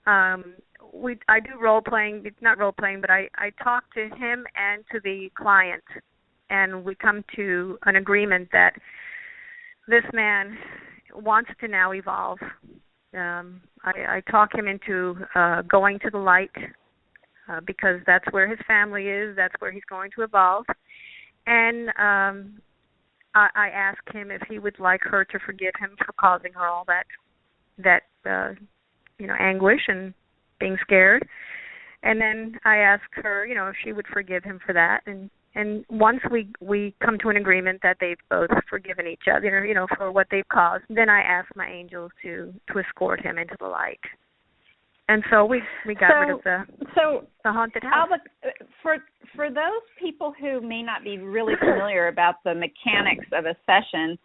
I do role playing. It's not role playing, but I talk to him and to the client, and we come to an agreement that this man wants to now evolve. I talk him into going to the light because that's where his family is. That's where he's going to evolve. And I ask him if he would like her to forgive him for causing her all that anguish and being scared. And then I ask her, if she would forgive him for that. And and once we come to an agreement that they've both forgiven each other, for what they've caused, then I ask my angels to escort him into the light. And so we got rid of the haunted house. Alba, for those people who may not be really familiar about the mechanics of a session,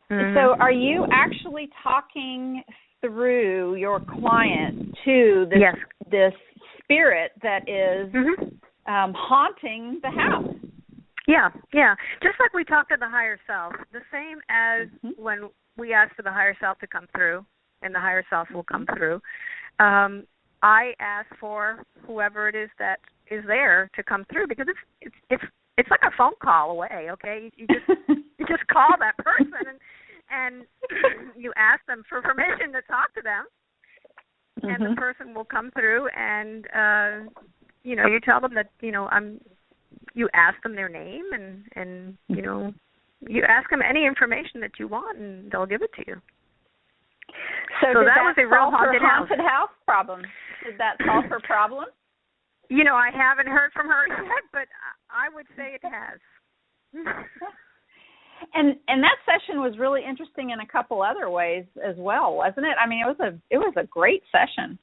so are you actually talking through your client to this spirit that is haunting the house? Yeah. Just like we talk to the higher self, the same as when we ask for the higher self to come through, and the higher self will come through. I ask for whoever it is that is there to come through, because it's like a phone call away. Okay, you just call that person and you ask them for permission to talk to them, and the person will come through, and you tell them that you ask them their name, and you ask them any information that you want, and they'll give it to you. So did that was a real haunted house problem. Did that solve her problem? I haven't heard from her yet, but I would say it has. And that session was really interesting in a couple other ways as well, wasn't it? I mean, it was a great session.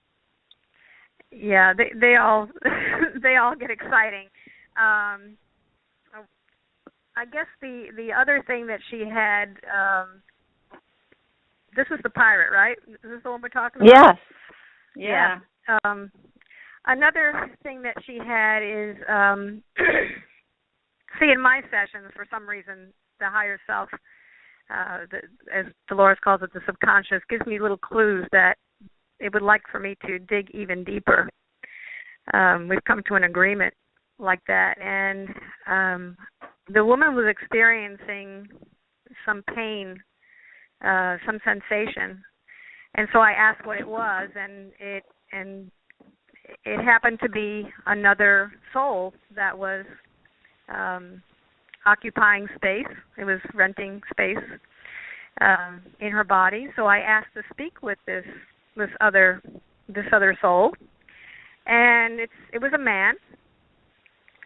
Yeah, they all they all get exciting. I guess the other thing that she had. This was the pirate, right? Is this the one we're talking about? Yes. Yeah. Another thing that she had is, see, in my sessions, for some reason, the higher self, as Dolores calls it, the subconscious, gives me little clues that it would like for me to dig even deeper. We've come to an agreement like that, and the woman was experiencing some pain, some sensation, and so I asked what it was, and it happened to be another soul that was occupying space. It was renting space in her body. So I asked to speak with this other soul, and it was a man,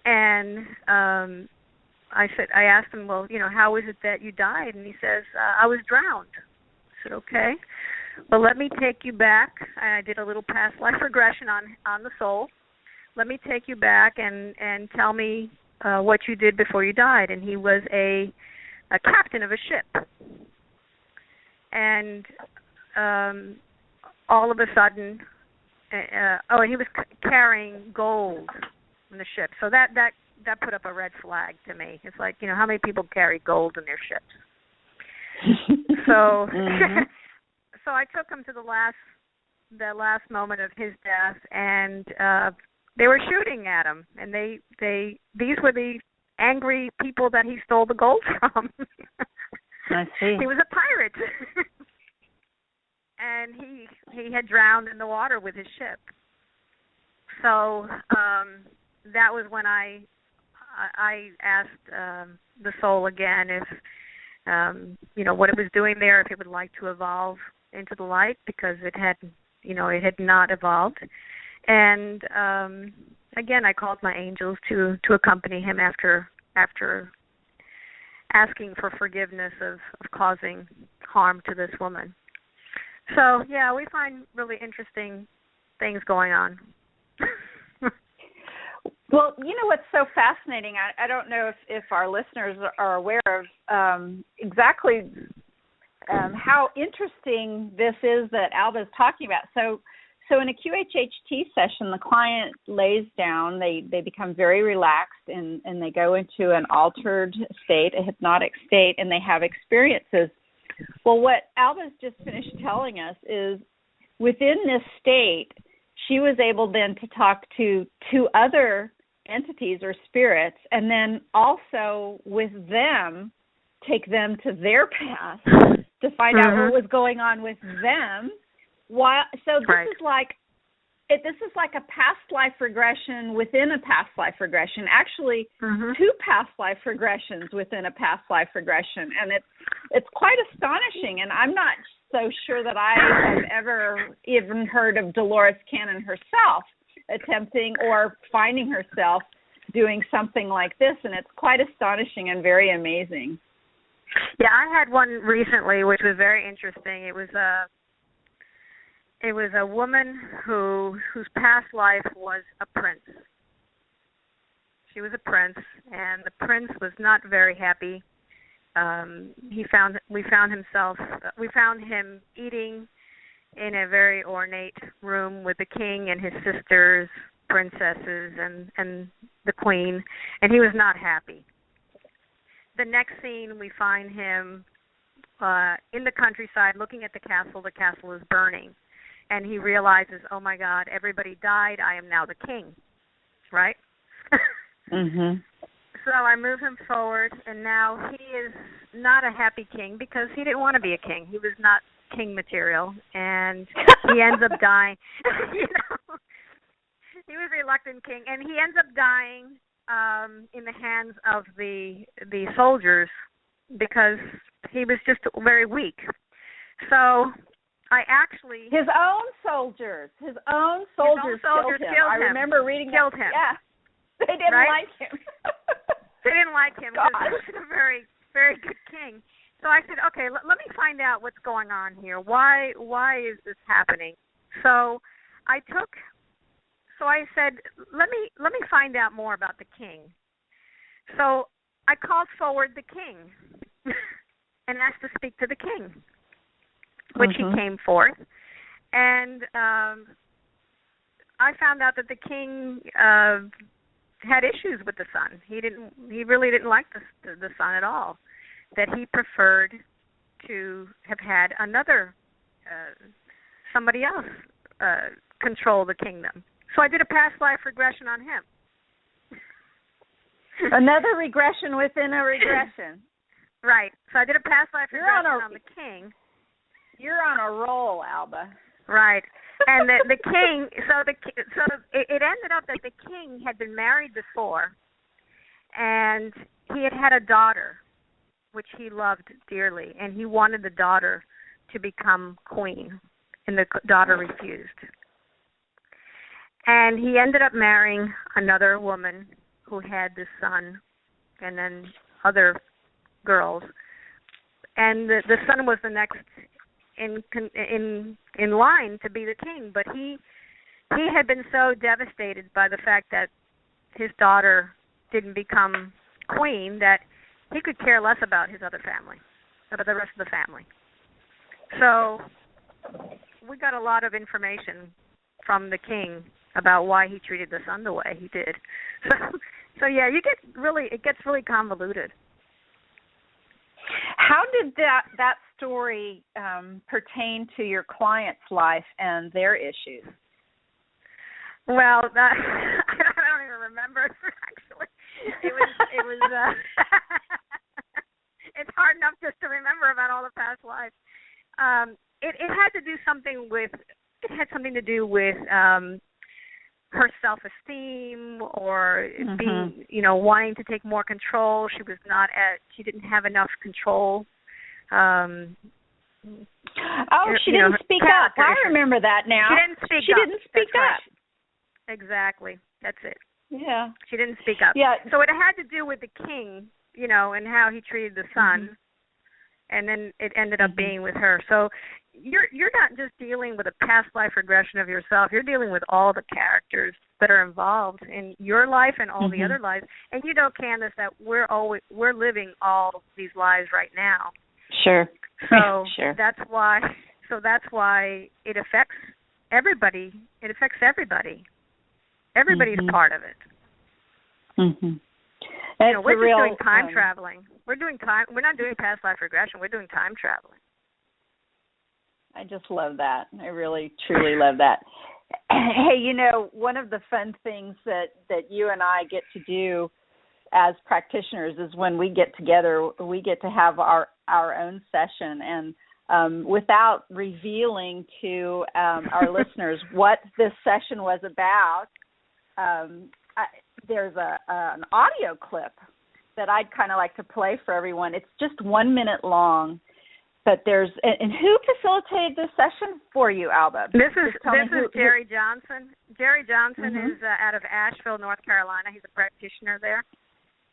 and I asked him, well, how is it that you died? And he says, I was drowned. I said, okay. Well, let me take you back. I did a little past life regression on the soul. Let me take you back and tell me what you did before you died. And he was a captain of a ship. And all of a sudden, and he was carrying gold on the ship. So that put up a red flag to me. It's like, how many people carry gold in their ships? So, so I took him to the last moment of his death, and they were shooting at him, and these were the angry people that he stole the gold from. I see. He was a pirate, and he had drowned in the water with his ship. So that was when I asked the soul again if what it was doing there, if it would like to evolve into the light, because it had not evolved. And again, I called my angels to accompany him after asking for forgiveness of causing harm to this woman. So yeah, we find really interesting things going on. Well, what's so fascinating, I don't know if our listeners are aware of exactly how interesting this is that Alba is talking about. So in a QHHT session, the client lays down, they become very relaxed, and they go into an altered state, a hypnotic state, and they have experiences. Well, what Alba's just finished telling us is within this state, she was able then to talk to two other entities or spirits, and then also with them take them to their past to find out what was going on with them. So this is like a past life regression within a past life regression. Actually, two past life regressions within a past life regression, and it's quite astonishing. And I'm not so sure that I have ever even heard of Dolores Cannon herself attempting or finding herself doing something like this, and it's quite astonishing and very amazing. Yeah, I had one recently which was very interesting. It was a woman whose past life was a prince. She was a prince, and the prince was not very happy. We found him eating in a very ornate room with the king and his sisters, princesses, and the queen, and he was not happy. The next scene, we find him in the countryside looking at the castle. The castle is burning, and he realizes, oh my God, everybody died. I am now the king, right? Mhm. So I move him forward, and now he is not a happy king because he didn't want to be a king. He was not king material, and he ends up dying. He was a reluctant king, and he ends up dying in the hands of the soldiers because he was just very weak. So I actually his own soldiers killed him. I remember reading killed that. Him. Yeah, they didn't like him. They didn't like him because he was a very, very good king. So I said, okay, let me find out what's going on here. Why is this happening? So I said, let me find out more about the king. So I called forward the king and asked to speak to the king, which he came forth. And I found out that the king had issues with the son. He really didn't like the son at all. That he preferred to have had somebody else control the kingdom. So I did a past life regression on him. Another regression within a regression. Right. So I did a past life regression on the king. You're on a roll, Alba. Right. And the king. So it ended up that the king had been married before, and he had a daughter, which he loved dearly, and he wanted the daughter to become queen, and the daughter refused. And he ended up marrying another woman who had this son, and then other girls. And the son was the next in line to be the king, but he had been so devastated by the fact that his daughter didn't become queen that he could care less about his other family, about the rest of the family. So we got a lot of information from the king about why he treated the son the way he did. So yeah, it gets really convoluted. How did that story pertain to your client's life and their issues? Well, I don't even remember actually. It was it's hard enough just to remember about all the past lives. It had something to do with her self-esteem or being, wanting to take more control. She didn't have enough control. She didn't speak up. I remember that now. She didn't speak up. Exactly. That's it. Yeah. She didn't speak up. Yeah. So it had to do with the king, and how he treated the son, and then it ended up being with her. So you're not just dealing with a past life regression of yourself. You're dealing with all the characters that are involved in your life and all the other lives. And Candace, that we're living all these lives right now. Sure. So sure. That's why it affects everybody. It affects everybody. Everybody's part of it. We're just doing time traveling. We're not doing past life regression. We're doing time traveling. I just love that. I really, truly love that. Hey, one of the fun things that you and I get to do as practitioners is when we get together, we get to have our own session. And without revealing to our listeners what this session was about, there's an audio clip that I'd kind of like to play for everyone. It's just 1 minute long. but there's, and who facilitated this session for you, Alba? This is Jerry Johnson. Jerry Johnson Mm-hmm. is out of Asheville, North Carolina. He's a practitioner there,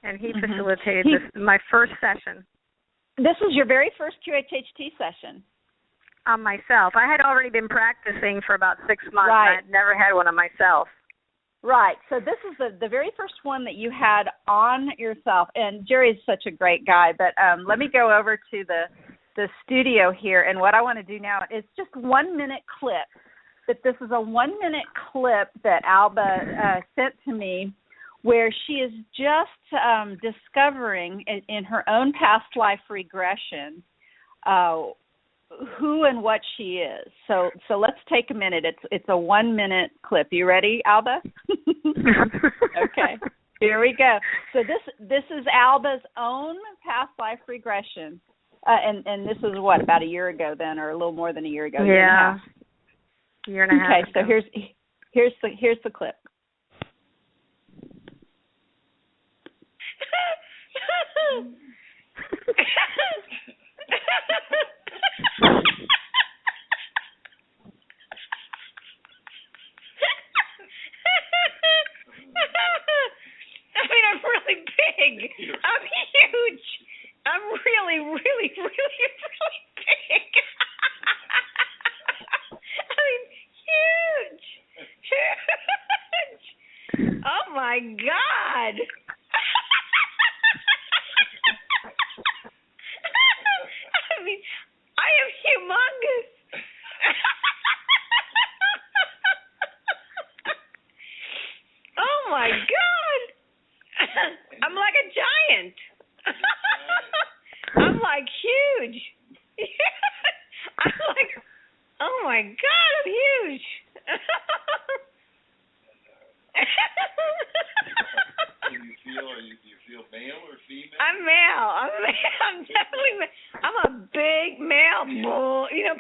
and he Mm-hmm. facilitated my first session. This is your very first QHHT session. On myself. I had already been practicing for about 6 months, Right. and I had never had one on myself. Right. So this is the very first one that you had on yourself. And Jerry is such a great guy. But let me go over to the studio here. And what I want to do now is just 1 minute clip. But this is a 1 minute clip that Alba sent to me where she is just discovering in her own past life regression who and what she is. So let's take a minute. It's a 1 minute clip. You ready, Alba? Okay. Here we go. So this is Alba's own past life regression. And this is what, about a year ago then, or a little more than a year ago? Yeah. Year and a half. Okay, so here's the clip. I mean, I'm really big. I'm huge. I'm really, really, really, really big. I mean, huge. Huge. Oh, my God. I mean, I am humongous. Oh, my God. I'm like a giant. I'm like huge. I'm like, oh my God, I'm huge. Do you feel male or female? I'm male. I'm definitely male. I'm a big male bull. You know,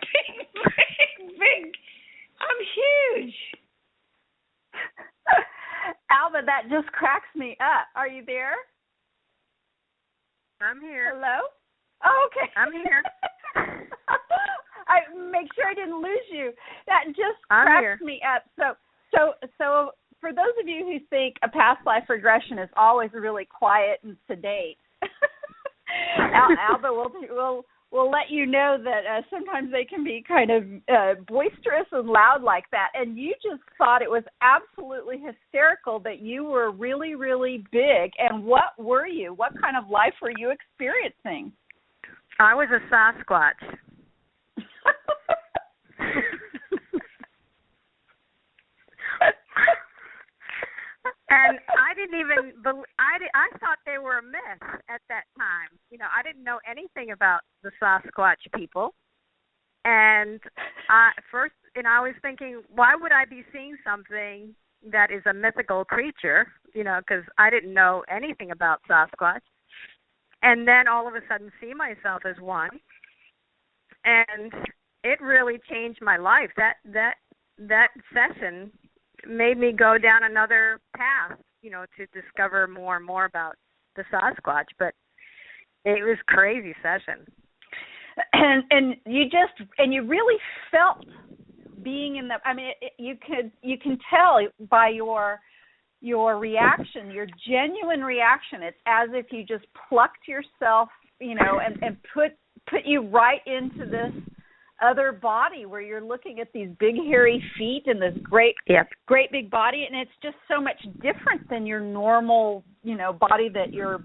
big. I'm huge. Alba, that just cracks me up. Are you there? I'm here. Hello? Oh, okay. I'm here. I make sure I didn't lose you. That just I'm cracks here. me up. So for those of you who think a past life regression is always really quiet and sedate, Alba will let you know that sometimes they can be kind of boisterous and loud like that. And you just thought it was absolutely hysterical that you were really, really big. And what were you? What kind of life were you experiencing? I was a Sasquatch. And I didn't even I thought they were a myth at that time. You know, I didn't know anything about the Sasquatch people. And I was thinking, why would I be seeing something that is a mythical creature? You know, because I didn't know anything about Sasquatch. And then all of a sudden see myself as one. And it really changed my life. That session made me go down another path, you know, to discover more and more about the Sasquatch. But it was a crazy session. And you really felt being in the. I mean, you can tell by your reaction, your genuine reaction. It's as if you just plucked yourself, you know, and put you right into this other body where you're looking at these big hairy feet and this great big body, and it's just so much different than your normal, you know, body that you're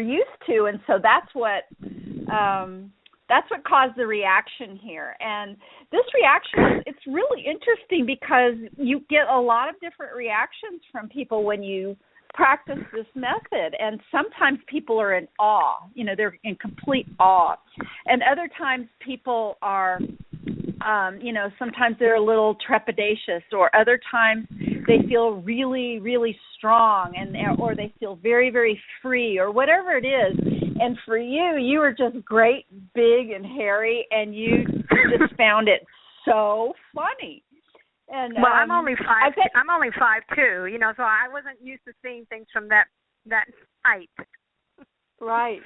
used to. And so that's what caused the reaction here. And this reaction, it's really interesting because you get a lot of different reactions from people when you practice this method. And sometimes people are in awe, you know, they're in complete awe. And other times people are, you know, sometimes they're a little trepidatious, or other times they feel really, really strong, or they feel very, very free, or whatever it is. And for you, you were just great, big, and hairy, and you just found it so funny. And well, I'm only 5'2", you know, so I wasn't used to seeing things from that height. Right.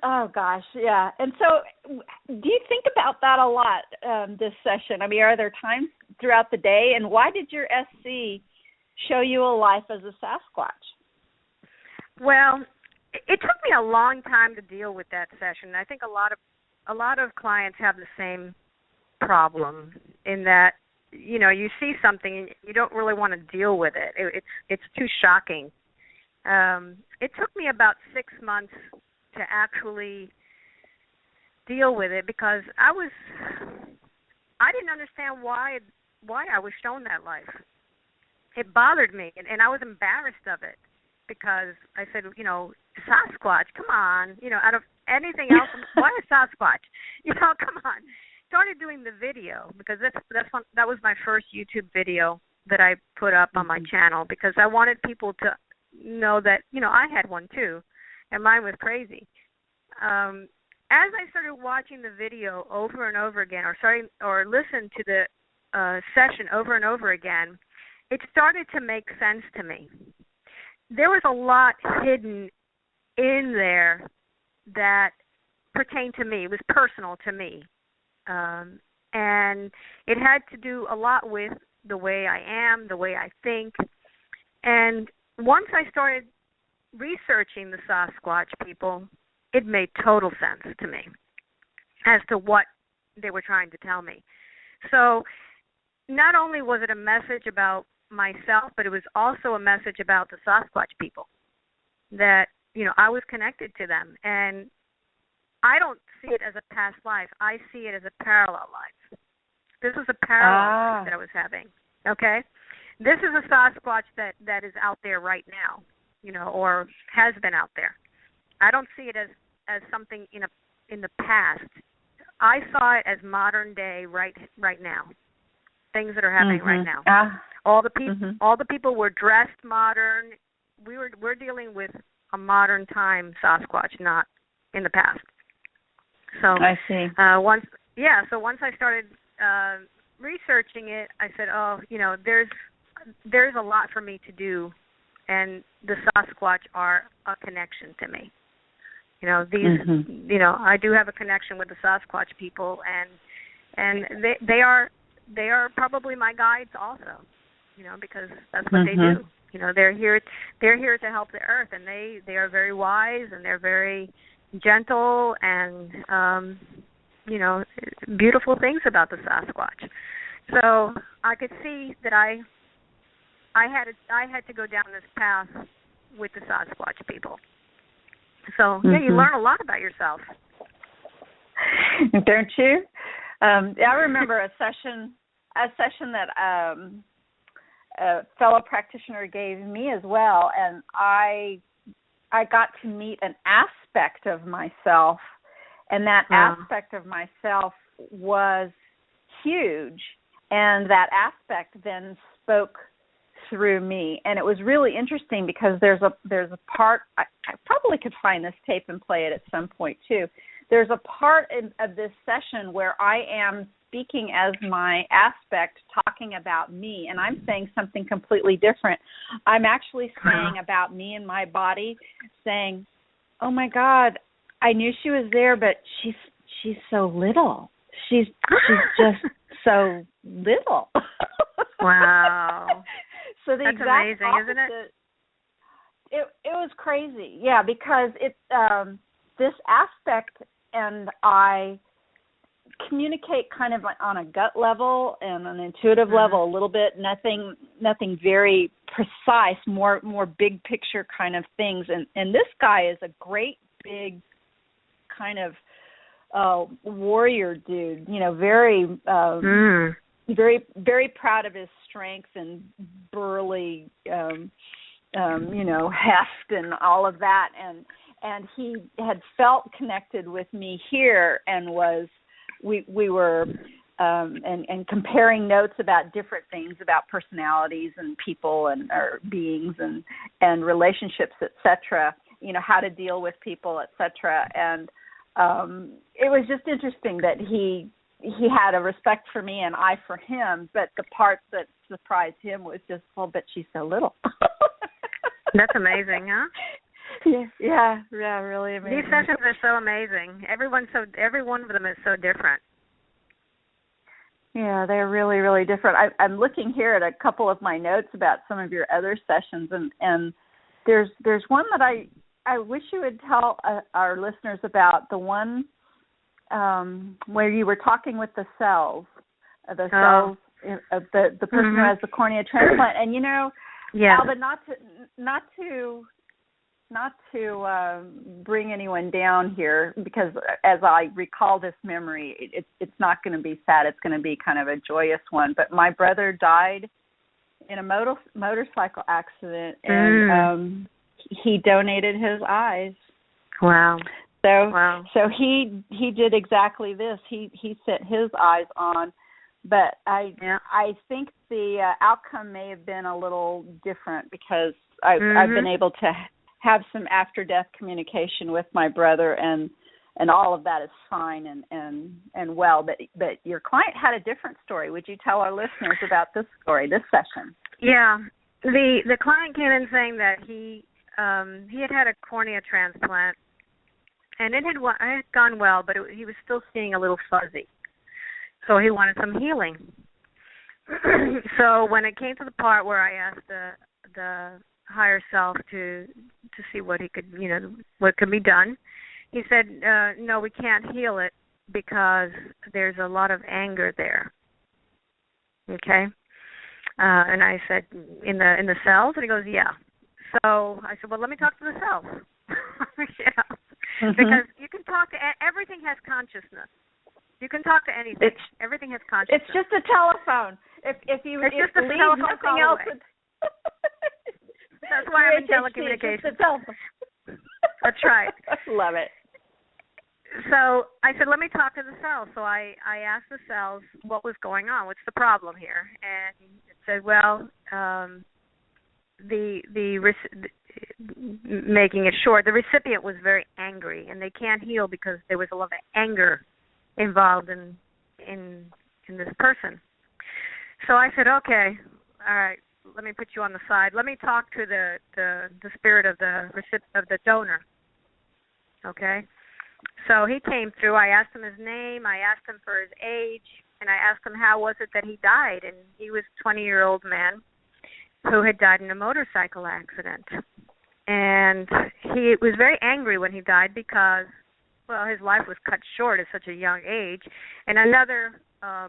Oh, gosh, yeah. And so do you think about that a lot, this session? I mean, are there times throughout the day? And why did your SC show you a life as a Sasquatch? Well, it took me a long time to deal with that session. I think a lot of clients have the same problem in that, you know, you see something and you don't really want to deal with it. It's too shocking. It took me about 6 months to actually deal with it because I didn't understand why I was shown that life. It bothered me, and I was embarrassed of it because I said, you know, Sasquatch, come on, you know, out of anything else, why a Sasquatch? You know, come on. Started doing the video because that was my first YouTube video that I put up on my channel because I wanted people to know that, you know, I had one too, and mine was crazy. As I started watching the video over and over again, or listen to the session over and over again, it started to make sense to me. There was a lot hidden in there that pertained to me. It was personal to me. And it had to do a lot with the way I am, the way I think. And once I started researching the Sasquatch people, it made total sense to me as to what they were trying to tell me. So not only was it a message about myself, but it was also a message about the Sasquatch people, that, you know, I was connected to them. And I don't see it as a past life. I see it as a parallel life. This is a parallel life that I was having, okay? This is a Sasquatch that is out there right now, you know, or has been out there. I don't see it as something in the past. I saw it as modern day right now. Things that are happening right now. All the people were dressed modern. We're dealing with a modern time Sasquatch, not in the past. So I see. Once I started researching it, I said, oh, you know, there's a lot for me to do, and the Sasquatch are a connection to me. You know, you know, I do have a connection with the Sasquatch people, and they are probably my guides also. You know, because that's what they do. You know, they're here to help the earth, and they are very wise, and they're very gentle, and you know, beautiful things about the Sasquatch. So I could see that I had to go down this path with the Sasquatch people. So yeah, you learn a lot about yourself, don't you? I remember a session that a fellow practitioner gave me as well, and I got to meet an aspect of myself, and that aspect of myself was huge, and that aspect then spoke through me, and it was really interesting because there's a part, I probably could find this tape and play it at some point too. There's a part of this session where I am speaking as my aspect, talking about me, and I'm saying something completely different. I'm actually saying about me and my body, saying, oh my God, I knew she was there, but she's so little. She's just so little. Wow. So the That's exact amazing, opposite, isn't it? It was crazy, yeah, because this aspect and I communicate kind of on a gut level and an intuitive level a little bit, nothing very precise, more big picture kind of things. And this guy is a great big kind of warrior dude, you know, very very, very proud of his strength and burly you know, heft and all of that, and he had felt connected with me here and we were and comparing notes about different things about personalities and people and or beings and relationships, etc. You know, how to deal with people, etc. And it was just interesting that he had a respect for me and I for him, but the part that surprised him was just, well, but she's so little. That's amazing, huh? Yeah, really amazing. These sessions are so amazing. Every one of them is so different. Yeah, they're really, really different. I'm looking here at a couple of my notes about some of your other sessions, and there's one that I wish you would tell our listeners about, the one where you were talking with the cells of the person who has the cornea transplant, and Alba, not to bring anyone down here, because as I recall this memory, it's not going to be sad. It's going to be kind of a joyous one. But my brother died in a motorcycle accident, and he donated his eyes. Wow. So he did exactly this. He set his eyes on, but I think the outcome may have been a little different, because I've been able to have some after-death communication with my brother, and all of that is fine and well. But your client had a different story. Would you tell our listeners about this story, this session? Yeah, the client came in saying that he had a cornea transplant, and it had gone well, but he was still seeing a little fuzzy, so he wanted some healing. So when it came to the part where I asked the higher self to see what he could, what could be done, he said, no, we can't heal it because there's a lot of anger there. Okay? And I said, in the cells? And he goes, yeah. So I said, well, let me talk to the cells. Yeah. Because you can talk to, everything has consciousness. You can talk to anything. Everything has consciousness. It's just a telephone. If just a telephone nothing call else. Away. That's why I'm in telecommunications. That's right. Love it. So I said, let me talk to the cells. So I asked the cells what was going on. What's the problem here? And it said, well, making it short, the recipient was very angry, and they can't heal because there was a lot of anger involved in this person. So I said, okay, all right, let me put you on the side. Let me talk to the spirit of the donor. Okay? So he came through. I asked him his name. I asked him for his age, and I asked him how was it that he died. And he was a 20-year-old man who had died in a motorcycle accident. And he was very angry when he died because, well, his life was cut short at such a young age. And another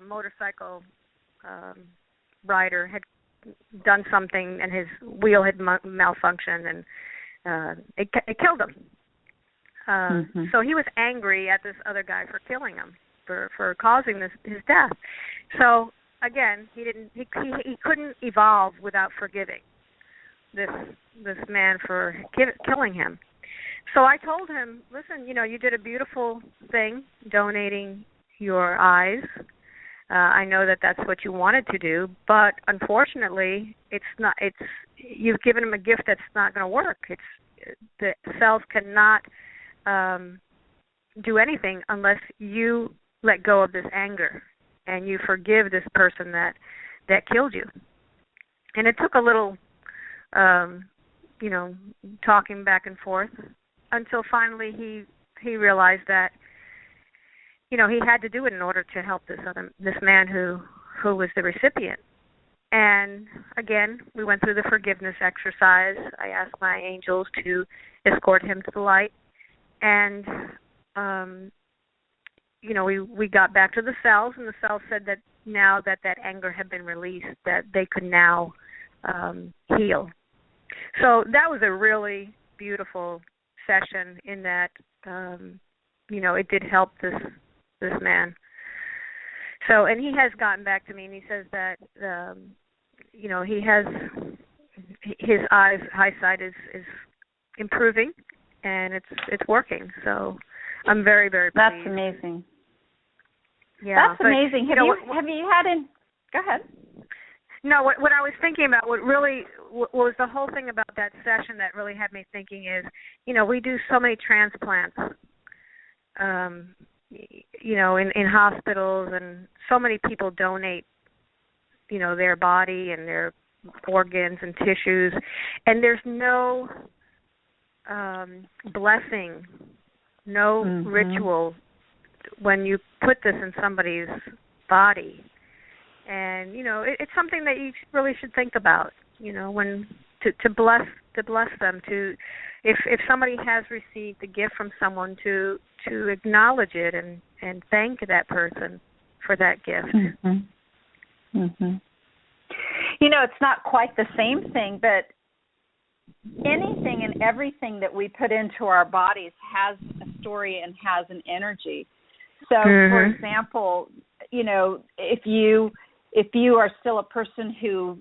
motorcycle rider had done something, and his wheel had malfunctioned, and it killed him. So he was angry at this other guy for killing him, for causing his death. So again, he couldn't evolve without forgiving this man for killing him. So I told him, listen, you did a beautiful thing donating your eyes. I know that that's what you wanted to do, but unfortunately, you've given him a gift that's not going to work. The cells cannot do anything unless you let go of this anger and you forgive this person that killed you. And it took a little, talking back and forth until finally he realized that, he had to do it in order to help this man who was the recipient. And again, we went through the forgiveness exercise. I asked my angels to escort him to the light. And, we got back to the cells, and the cells said that now that anger had been released, that they could now heal. So that was a really beautiful session in that, it did help this man. So, and he has gotten back to me, and he says that, he has his eyesight is improving, and it's working. So I'm very, very pleased. That's amazing. Yeah, that's amazing. Have you had an? Go ahead. No, what I was thinking about, what was the whole thing about that session that really had me thinking is, we do so many transplants, in hospitals, and so many people donate, their body and their organs and tissues, and there's no blessing, no ritual when you put this in somebody's body. And, it's something that you really should think about, when to bless them, if somebody has received a gift from someone, to acknowledge it and thank that person for that gift. It's not quite the same thing, but anything and everything that we put into our bodies has a story and has an energy. So, for example, if you are still a person who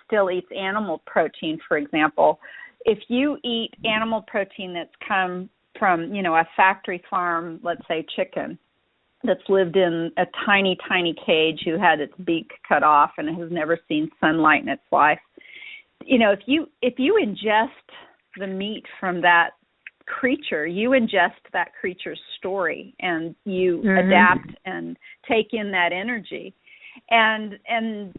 still eats animal protein, for example, if you eat animal protein that's come from, a factory farm, let's say chicken, that's lived in a tiny, tiny cage, who had its beak cut off and has never seen sunlight in its life, if you ingest the meat from that creature, you ingest that creature's story, and you adapt and take in that energy. And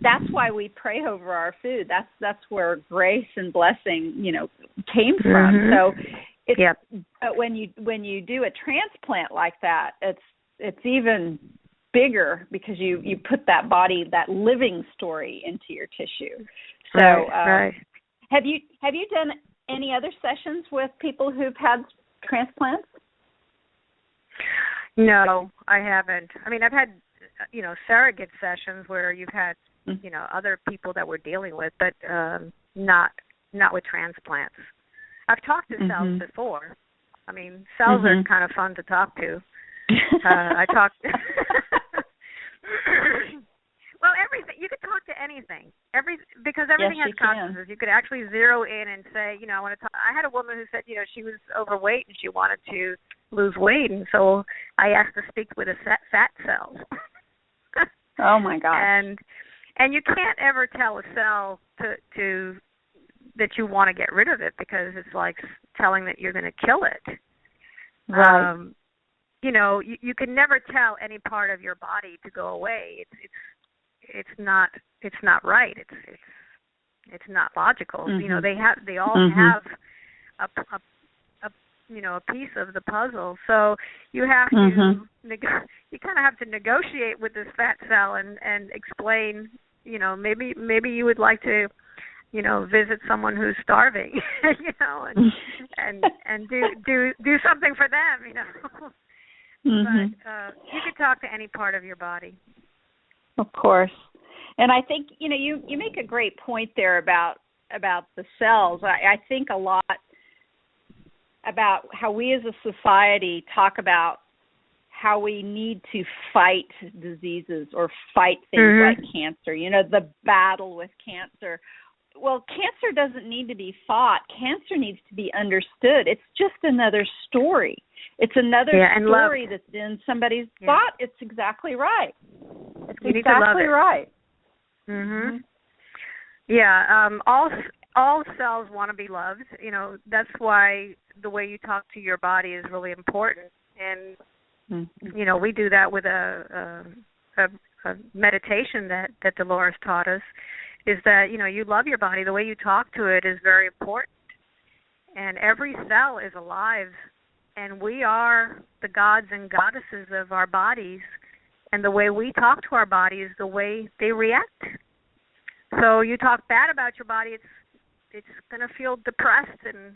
that's why we pray over our food. That's where grace and blessing, came from. So but when you do a transplant like that, it's even bigger, because you put that body, that living story, into your tissue. So have you done any other sessions with people who've had transplants? No, I haven't. I mean, I've had surrogate sessions where you've had other people that we're dealing with, but not with transplants. I've talked to cells before. I mean, cells are kind of fun to talk to. I talked. Well, everything. You could talk to anything. Because everything has consciousness. You could actually zero in and say, I want to talk. I had a woman who said, she was overweight and she wanted to lose weight, and so I asked to speak with a fat cell. Oh my gosh. And you can't ever tell a cell to that you want to get rid of it, because it's like telling that you're going to kill it. Right. You can never tell any part of your body to go away. It's not right. It's not logical. They all have a piece of the puzzle. So you have to you kind of have to negotiate with this fat cell and explain. Maybe you would like to visit someone who's starving, and do something for them, But you could talk to any part of your body. Of course. And I think, you make a great point there about the cells. I think a lot about how we as a society talk about how we need to fight diseases or fight things like cancer, the battle with cancer. Well, cancer doesn't need to be fought. Cancer needs to be understood. It's just another story. It's another story that's in somebody's thought. It's exactly right. It's exactly right. Yeah. All cells want to be loved. That's why the way you talk to your body is really important. And we do that with a meditation that Dolores taught us. Is that, you love your body. The way you talk to it is very important. And every cell is alive. And we are the gods and goddesses of our bodies. And the way we talk to our body is the way they react. So you talk bad about your body, it's going to feel depressed and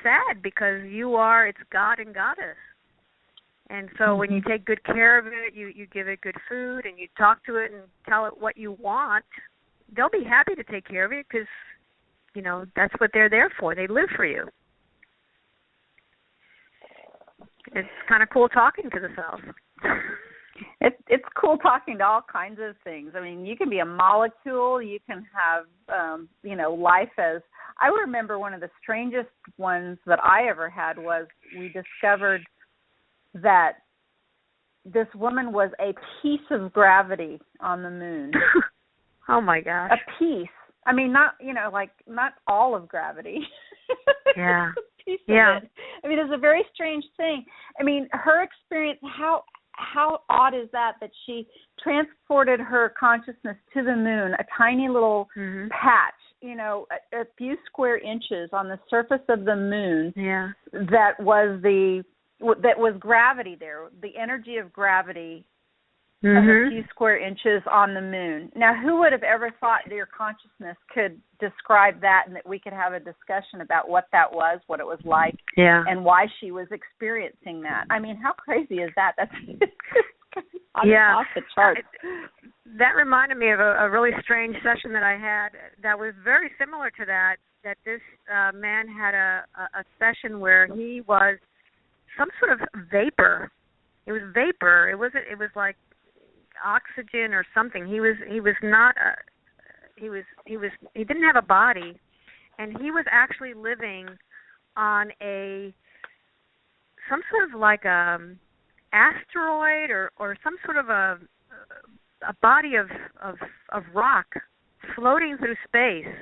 sad, because you are its god and goddess. And so when you take good care of it, you give it good food, and you talk to it and tell it what you want, they'll be happy to take care of you, because, that's what they're there for. They live for you. It's kind of cool talking to the cells. It's cool talking to all kinds of things. I mean, you can be a molecule. You can have, life as... I remember one of the strangest ones that I ever had was we discovered that this woman was a piece of gravity on the moon. Oh, my gosh. A piece. I mean, not all of gravity. Yeah. A piece of it. I mean, it's a very strange thing. I mean, her experience, how odd is that she transported her consciousness to the moon, a tiny little patch, a few square inches on the surface of the moon. Yeah. That was gravity there, the energy of gravity of a few square inches on the moon. Now, who would have ever thought that your consciousness could describe that and that we could have a discussion about what that was, what it was like, and why she was experiencing that? I mean, how crazy is that? That's off the charts. That reminded me of a really strange session that I had that was very similar to that this man had a session where he was some sort of vapor. It was vapor. It was like oxygen or something. He didn't have a body, and he was actually living on some sort of like a asteroid or some sort of a body of rock floating through space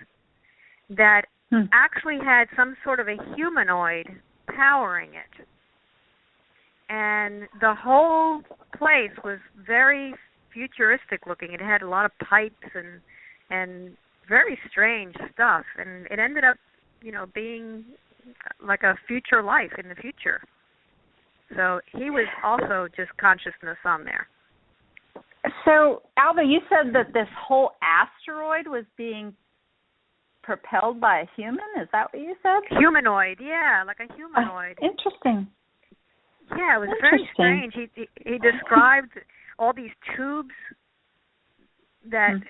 that actually had some sort of a humanoid powering it. And the whole place was very futuristic looking. It had a lot of pipes and very strange stuff. And it ended up, being like a future life in the future. So he was also just consciousness on there. So, Alba, you said that this whole asteroid was being propelled by a human? Is that what you said? Humanoid, yeah, like a humanoid. Interesting. Yeah, it was very strange. He described all these tubes that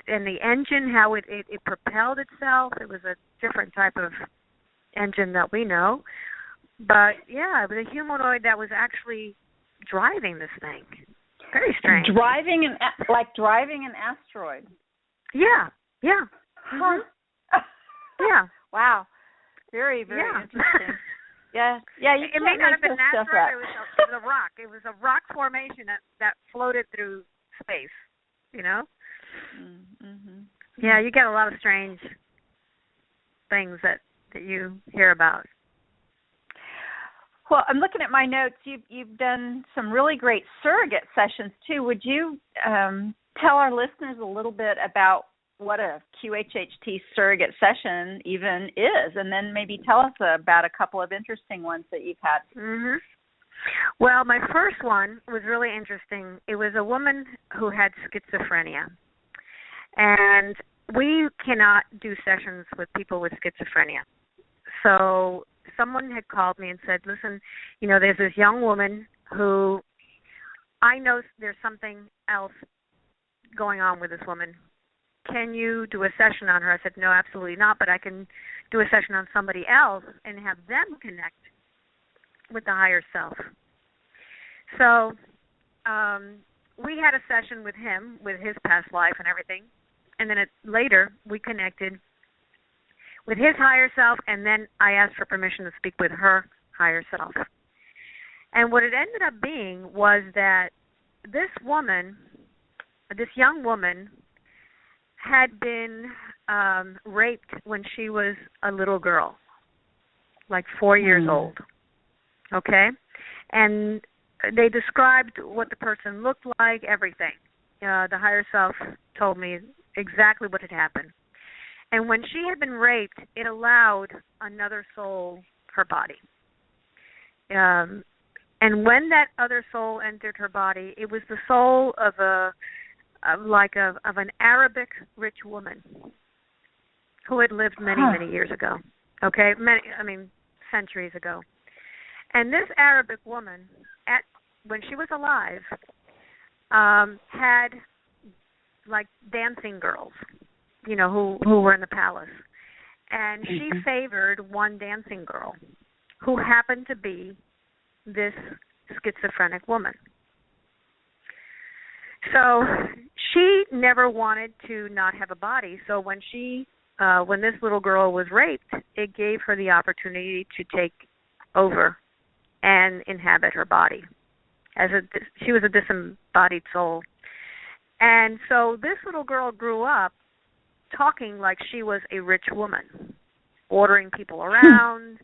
and the engine, how it propelled itself. It was a different type of engine that we know. But, yeah, it was a humanoid that was actually driving this thing. Very strange. Driving an asteroid. Yeah. Huh. Yeah. Wow. Very, very interesting. Yeah. You it may not have been an asteroid. It was a rock. It was a rock formation that floated through space. Mm-hmm. Yeah, you get a lot of strange things that you hear about. Well, I'm looking at my notes. You've done some really great surrogate sessions too. Would you tell our listeners a little bit about what a QHHT surrogate session even is, and then maybe tell us about a couple of interesting ones that you've had? Mm-hmm. Well, my first one was really interesting. It was a woman who had schizophrenia, and we cannot do sessions with people with schizophrenia. So someone had called me and said, listen, there's this young woman who I know there's something else going on with this woman. Can you do a session on her? I said, no, absolutely not, but I can do a session on somebody else and have them connect with the higher self. So we had a session with him, with his past life and everything, and then later we connected with his higher self, and then I asked for permission to speak with her higher self. And what it ended up being was that this young woman, had been raped when she was a little girl, like 4 years old, okay? And they described what the person looked like, everything. The higher self told me exactly what had happened. And when she had been raped, it allowed another soul her body. And when that other soul entered her body, it was the soul of an Arabic rich woman who had lived many years ago. Okay, centuries ago. And this Arabic woman, when she was alive, had like dancing girls, who were in the palace. And she favored one dancing girl who happened to be this schizophrenic woman. So she never wanted to not have a body. So when this little girl was raped, it gave her the opportunity to take over and inhabit her body. She was a disembodied soul. And so this little girl grew up talking like she was a rich woman, ordering people around,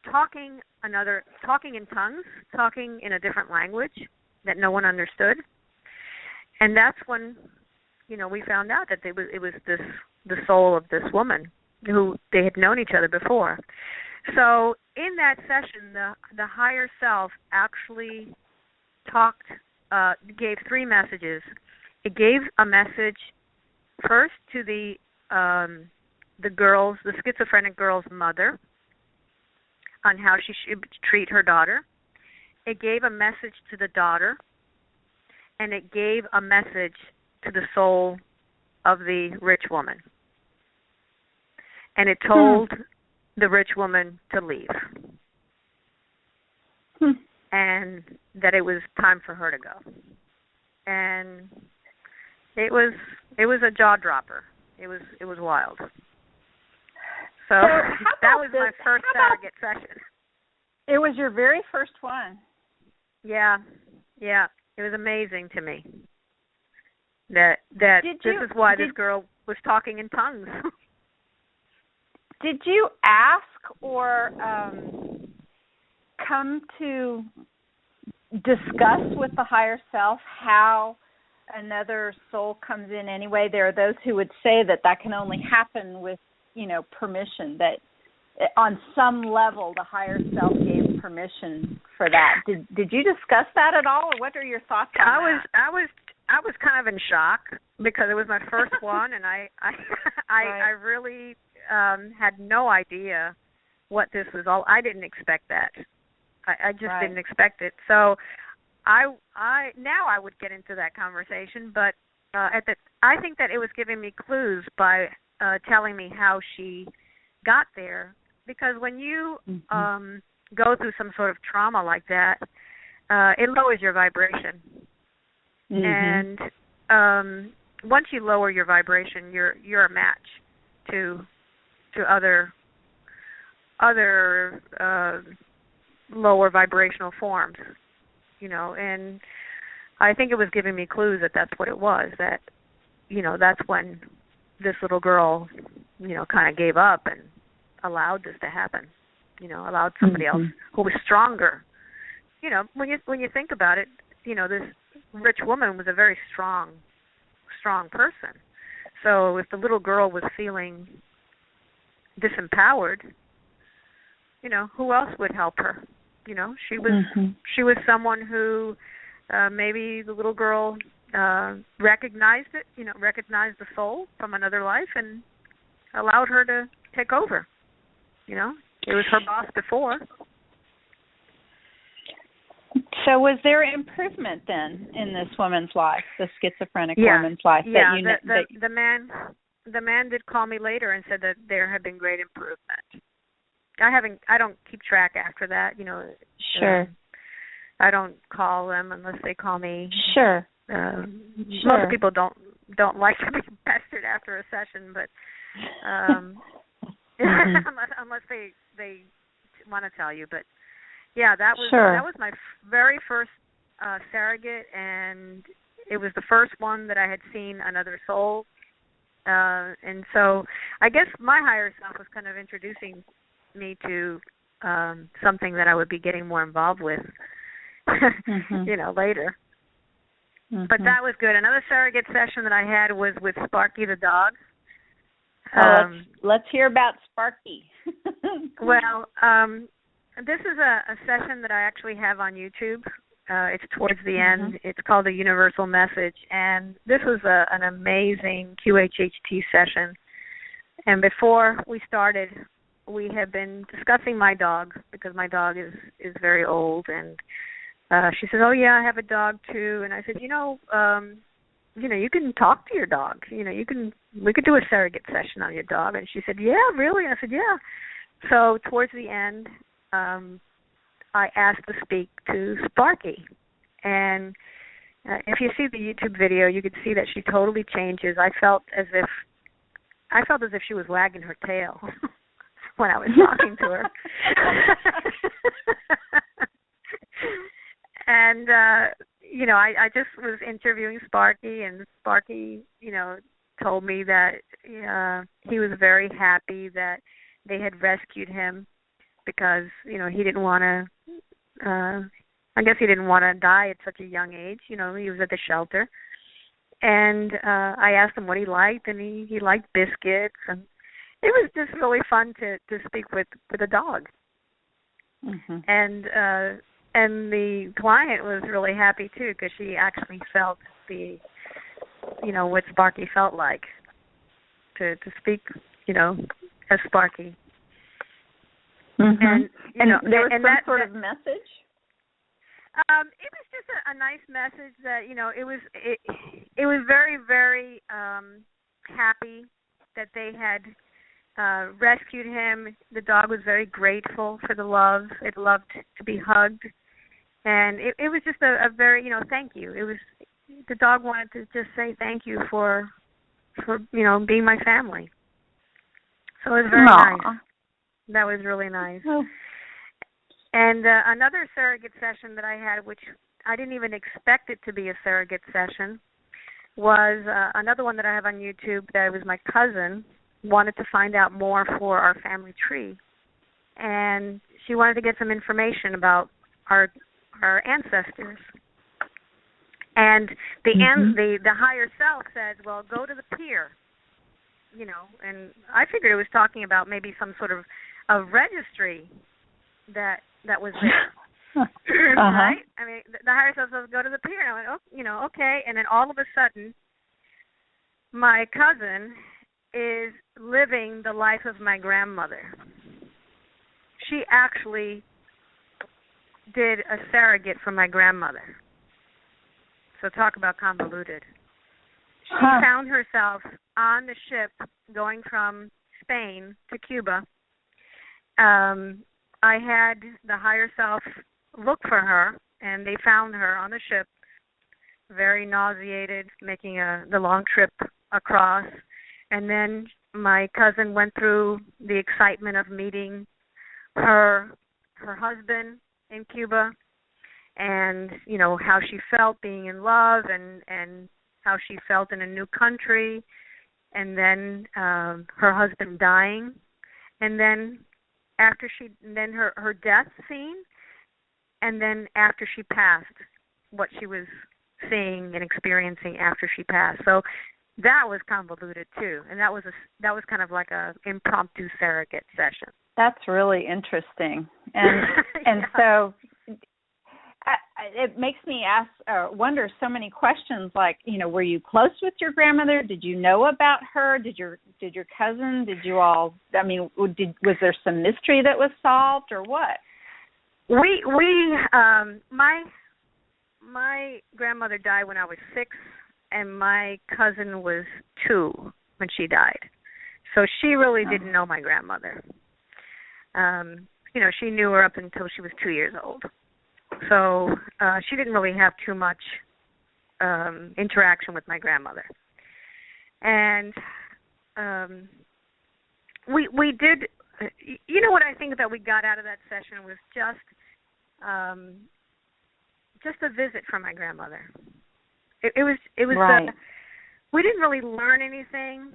talking in tongues, talking in a different language that no one understood. And that's when, we found out that it was this the soul of this woman who they had known each other before. So in that session, the higher self actually gave 3 messages. It gave a message first to the schizophrenic girl's mother on how she should treat her daughter. It gave a message to the daughter, and it gave a message to the soul of the rich woman. And it told the rich woman to leave. And that it was time for her to go. And it was a jaw dropper. It was wild. So that was my first surrogate session. It was your very first one. Yeah. It was amazing to me. This is why this girl was talking in tongues. Did you ask or come to discuss with the higher self how another soul comes in anyway? There are those who would say that can only happen with, permission, that on some level the higher self gave permission for that. Did you discuss that at all, or what are your thoughts on that? I was kind of in shock because it was my first one, and I really had no idea what this was all. I didn't expect that. I just didn't expect it. So I would get into that conversation, but I think that it was giving me clues by telling me how she got there, because when you go through some sort of trauma like that, it lowers your vibration. And once you lower your vibration, you're a match to other lower vibrational forms, and I think it was giving me clues that that's what it was, that, that's when this little girl, kind of gave up and allowed this to happen, allowed somebody else who was stronger. When you think about it, this rich woman was a very strong person. So if the little girl was feeling disempowered, who else would help her? She was someone who maybe the little girl recognized it, recognized the soul from another life and allowed her to take over. It was her boss before. So was there improvement then in this woman's life, the schizophrenic woman's life? Yeah, the man did call me later and said that there had been great improvement. I don't keep track after that, Sure. I don't call them unless they call me. Sure. Most people don't like to be pestered after a session, but unless they want to tell you. But yeah, that was my very first surrogate, and it was the first one that I had seen another soul. And so I guess my higher self was kind of introducing me to something that I would be getting more involved with, later. But that was good. Another surrogate session that I had was with Sparky the dog. Let's hear about Sparky. Well, this is a session that I actually have on YouTube. It's towards the end. It's called The Universal Message, and this was an amazing QHHT session. And before we started, we have been discussing my dog, because my dog is very old, and she said, "Oh yeah, I have a dog too." And I said, you can talk to your dog. We could do a surrogate session on your dog. And she said, "Yeah, really?" I said, "Yeah." So towards the end, I asked to speak to Sparky, and if you see the YouTube video, you could see that she totally changes. I felt as if she was wagging her tail when I was talking to her. And I just was interviewing Sparky, and Sparky, told me that he was very happy that they had rescued him, because he didn't want to. I guess he didn't want to die at such a young age. He was at the shelter, and I asked him what he liked, and he liked biscuits, and it was just really fun to speak with a dog. Mm-hmm. And the client was really happy too, because she actually felt what Sparky felt like to speak, as Sparky. Mm-hmm. And there was and some sort of message. It was just a nice message that it was very, very happy that they had rescued him. The dog was very grateful for the love. It loved to be hugged, and it was just a very thank you. It was the dog wanted to just say thank you for being my family. So it was very nice. That was really nice. Oh. And another surrogate session that I had, which I didn't even expect it to be a surrogate session, was another one that I have on YouTube. That was my cousin wanted to find out more for our family tree, and she wanted to get some information about our ancestors. And the higher self says, well, go to the pier, and I figured it was talking about maybe some sort of a registry that was there. Right? I mean, the higher self says, go to the pier. And I went, okay. And then all of a sudden, my cousin is living the life of my grandmother. She actually did a surrogate for my grandmother. So talk about convoluted. She found herself on the ship going from Spain to Cuba. I had the higher self look for her, and they found her on the ship, very nauseated, making the long trip across. And then my cousin went through the excitement of meeting her husband in Cuba, and how she felt being in love, and how she felt in a new country, and then her husband dying, and then her death scene, and then after she passed, what she was seeing and experiencing after she passed. So that was convoluted too, and that was kind of like a impromptu surrogate session. That's really interesting, and so it makes me wonder so many questions. Like, were you close with your grandmother? Did you know about her? Did your cousin? Did you all? I mean, was there some mystery that was solved, or what? My grandmother died when I was 6, and my cousin was 2 when she died. So she really didn't know my grandmother. She knew her up until she was 2 years old. So she didn't really have too much interaction with my grandmother. And we did, what I think that we got out of that session was just a visit from my grandmother. It was right. We didn't really learn anything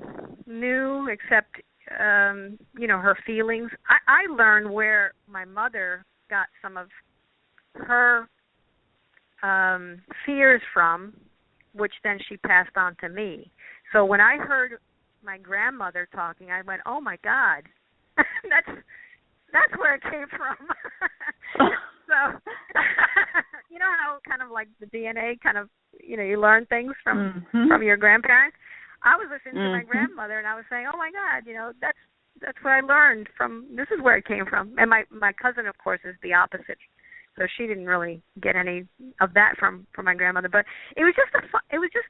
new except her feelings. I learned where my mother got some of her fears from, which then she passed on to me. So when I heard my grandmother talking, I went, "Oh my God, that's where it came from." So you know how kind of like the DNA kind of you learn things from your grandparents. I was listening to my grandmother, and I was saying, "Oh my God, that's what I learned from. This is where it came from." And my cousin, of course, is the opposite. So she didn't really get any of that from my grandmother, but it was just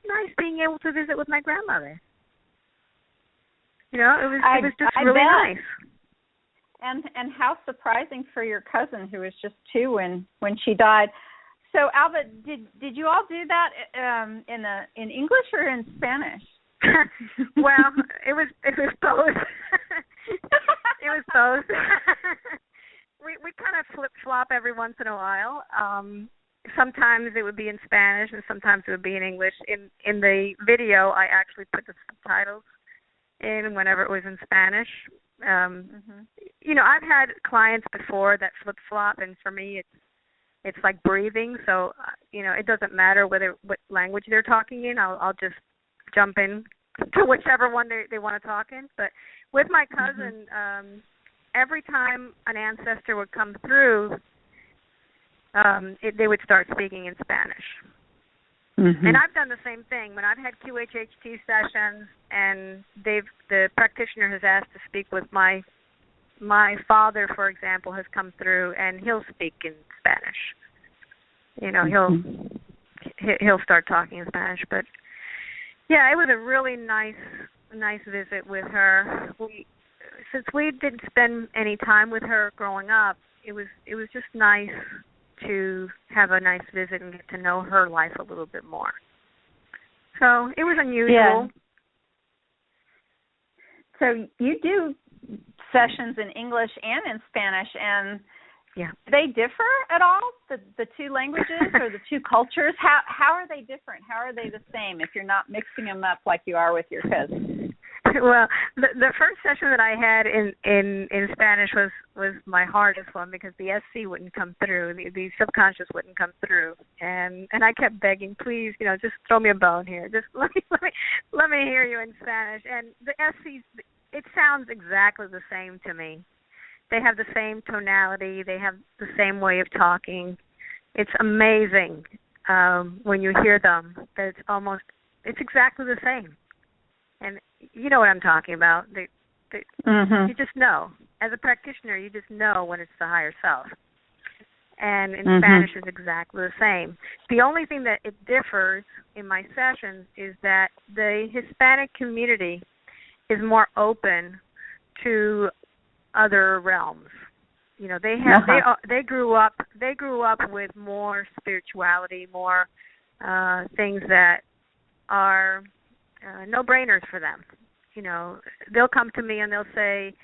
nice being able to visit with my grandmother. It was just really nice. And how surprising for your cousin who was just 2 when she died. So Alba, did you all do that in English or in Spanish? Well, it was both. It was both. We kind of flip-flop every once in a while. Sometimes it would be in Spanish, and sometimes it would be in English. In the video, I actually put the subtitles in whenever it was in Spanish. I've had clients before that flip-flop, and for me, It's like breathing. So, it doesn't matter what language they're talking in. I'll just jump in to whichever one they want to talk in. But with my cousin, every time an ancestor would come through, they would start speaking in Spanish. And I've done the same thing. When I've had QHHT sessions and the practitioner has asked to speak with my father, for example, has come through and he'll speak in Spanish. He'll start talking in Spanish. But yeah, it was a really nice visit with her. Since we didn't spend any time with her growing up, it was just nice to have a nice visit and get to know her life a little bit more. So it was unusual. Yeah. So you do sessions in English and in Spanish, and do they differ at all, the two languages or the two cultures? How are they different? How are they the same if you're not mixing them up like you are with your cousin? Well, the first session that I had in Spanish was my hardest one because the SC wouldn't come through, the subconscious wouldn't come through, and I kept begging, please, just throw me a bone here, just let me hear you in Spanish. And the SCs, it sounds exactly the same to me. They have the same tonality, they have the same way of talking. It's amazing when you hear them that it's exactly the same. And you know what I'm talking about. You just know. As a practitioner, you just know when it's the higher self. And in Spanish, it's exactly the same. The only thing that it differs in my sessions is that the Hispanic community is more open to other realms. They grew up with more spirituality, more things that are no-brainers for them. They'll come to me and they'll say,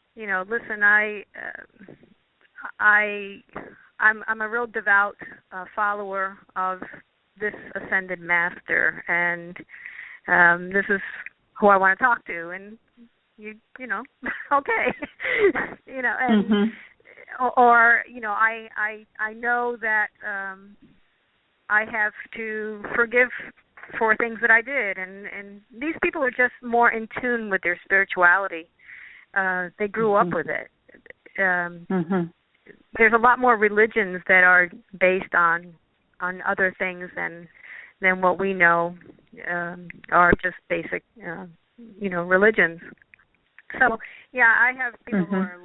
listen, I'm a real devout follower of this ascended master, and this is who I want to talk to. And okay, and or I know that I have to forgive for things that I did, and these people are just more in tune with their spirituality. They grew up with it. There's a lot more religions that are based on other things than what we know are just basic, religions. So, yeah, I have people who are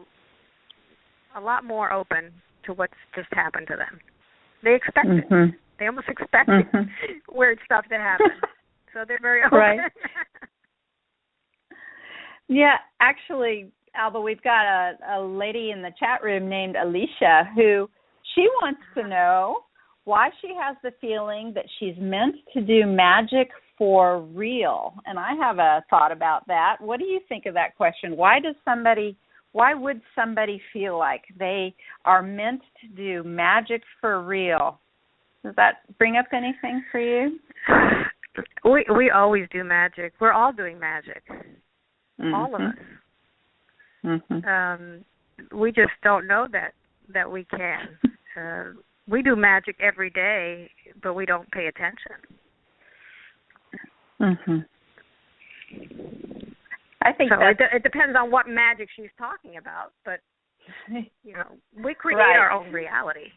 a lot more open to what's just happened to them. They expect it. They almost expect weird stuff to happen. So they're very open. Right. Yeah, actually, Alba, we've got a lady in the chat room named Alicia who she wants to know why she has the feeling that she's meant to do magic for real. And I have a thought about that. What do you think of that question? Why would somebody feel like they are meant to do magic for real? Does that bring up anything for you? We always do magic. We're all doing magic. All of us. We just don't know that we can. We do magic every day, but we don't pay attention. I think so. It depends on what magic she's talking about, but we create our own reality.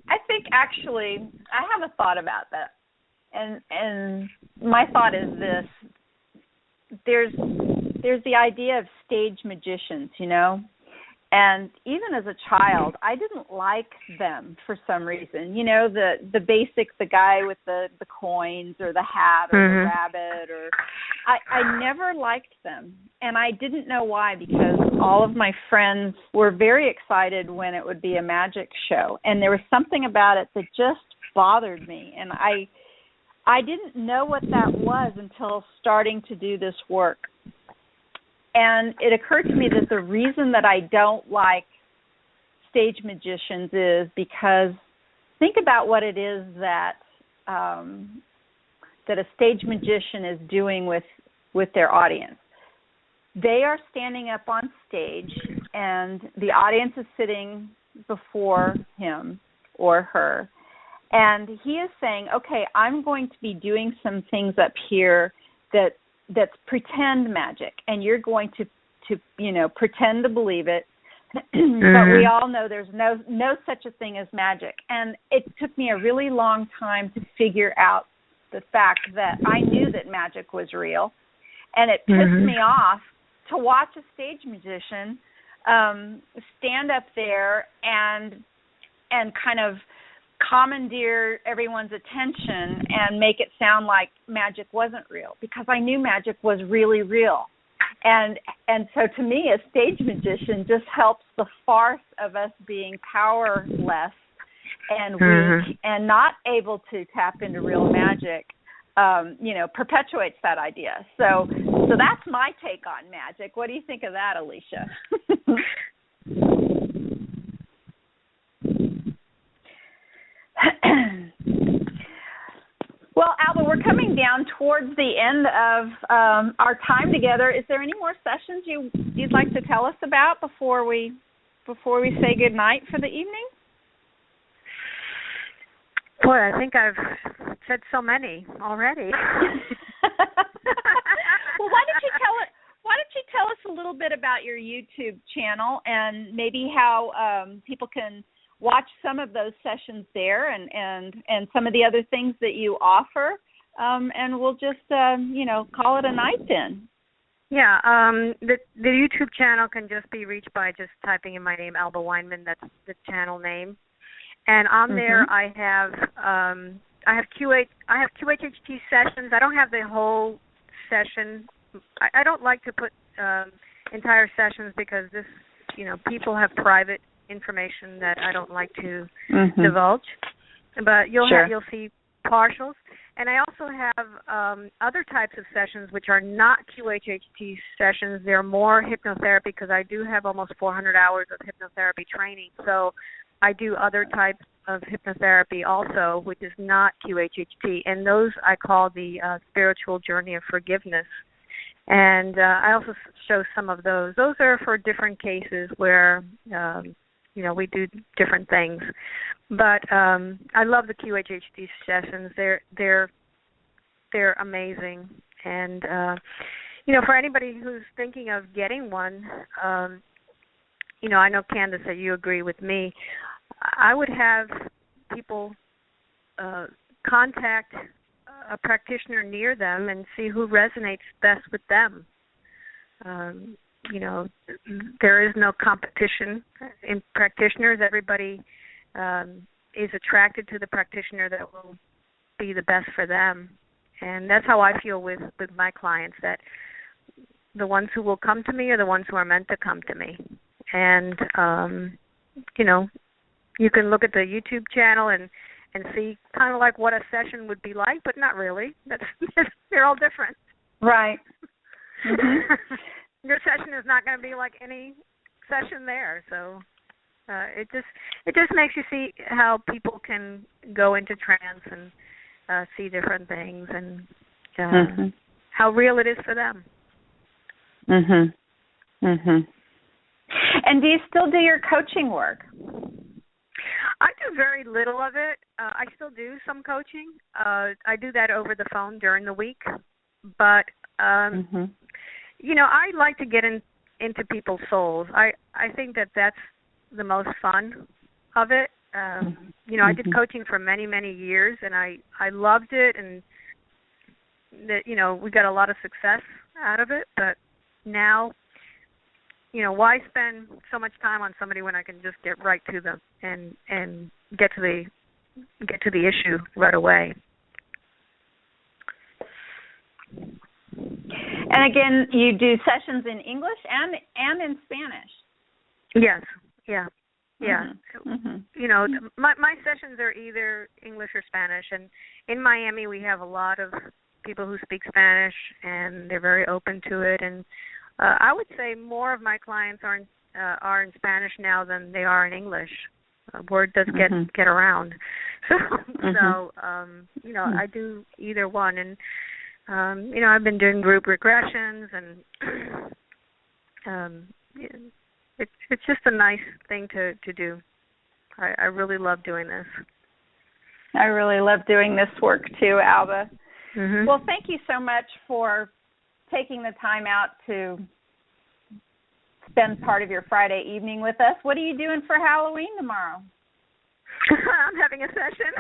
I think actually I have a thought about that, and my thought is this: there's the idea of stage magicians, and even as a child, I didn't like them for some reason. The basic, the guy with the coins or the hat or the rabbit, or I never liked them, and I didn't know why, because all of my friends were very excited when it would be a magic show, and there was something about it that just bothered me, and I didn't know what that was until starting to do this work. And it occurred to me that the reason that I don't like stage magicians is because think about what it is that a stage magician is doing with their audience. They are standing up on stage and the audience is sitting before him or her, and he is saying, okay, I'm going to be doing some things up here that's pretend magic, and you're going to pretend to believe it. But we all know there's no such a thing as magic. And it took me a really long time to figure out the fact that I knew that magic was real, and it pissed me off to watch a stage magician stand up there and kind of commandeer everyone's attention and make it sound like magic wasn't real, because I knew magic was really real. And so to me, a stage magician just helps the farce of us being powerless and weak and not able to tap into real magic, perpetuates that idea. So that's my take on magic. What do you think of that, Alicia? Well, Alba, we're coming down towards the end of our time together. Is there any more sessions you'd like to tell us about before we say good night for the evening? Boy, I think I've said so many already. Well, why don't you tell us a little bit about your YouTube channel and maybe how people can watch some of those sessions there and some of the other things that you offer, and we'll just call it a night then. Yeah, the YouTube channel can just be reached by just typing in my name, Alba Weinman. That's the channel name, and on there I have QHHT sessions. I don't have the whole session. I don't like to put entire sessions because this, people have private information that I don't like to divulge, but you'll see partials, and I also have other types of sessions which are not QHHT sessions. They're more hypnotherapy, because I do have almost 400 hours of hypnotherapy training, so I do other types of hypnotherapy also, which is not QHHT, and those I call the spiritual journey of forgiveness. And I also show some of those. Those are for different cases where we do different things, but I love the QHHT sessions. They're amazing, and for anybody who's thinking of getting one, I know, Candace, that you agree with me. I would have people contact a practitioner near them and see who resonates best with them. There is no competition in practitioners. Everybody is attracted to the practitioner that will be the best for them. And that's how I feel with my clients, that the ones who will come to me are the ones who are meant to come to me. And, you can look at the YouTube channel and see kind of like what a session would be like, but not really. They're all different. Right. Your session is not going to be like any session there, so it just makes you see how people can go into trance and see different things and how real it is for them. And do you still do your coaching work? I do very little of it. I still do some coaching. I do that over the phone during the week, but I like to get into people's souls. I think that's the most fun of it. I did coaching for many, many years, and I loved it, and that we got a lot of success out of it. But now, why spend so much time on somebody when I can just get right to them and get to the issue right away? And again, you do sessions in English and in Spanish. Yes. Yeah. My sessions are either English or Spanish, and in Miami we have a lot of people who speak Spanish, and they're very open to it. And I would say more of my clients are in Spanish now than they are in English. Word does get around, so I do either one. And I've been doing group regressions and it's just a nice thing to do. I really love doing this. I really love doing this work too, Alba. Mm-hmm. Well, thank you so much for taking the time out to spend part of your Friday evening with us. What are you doing for Halloween tomorrow? I'm having a session.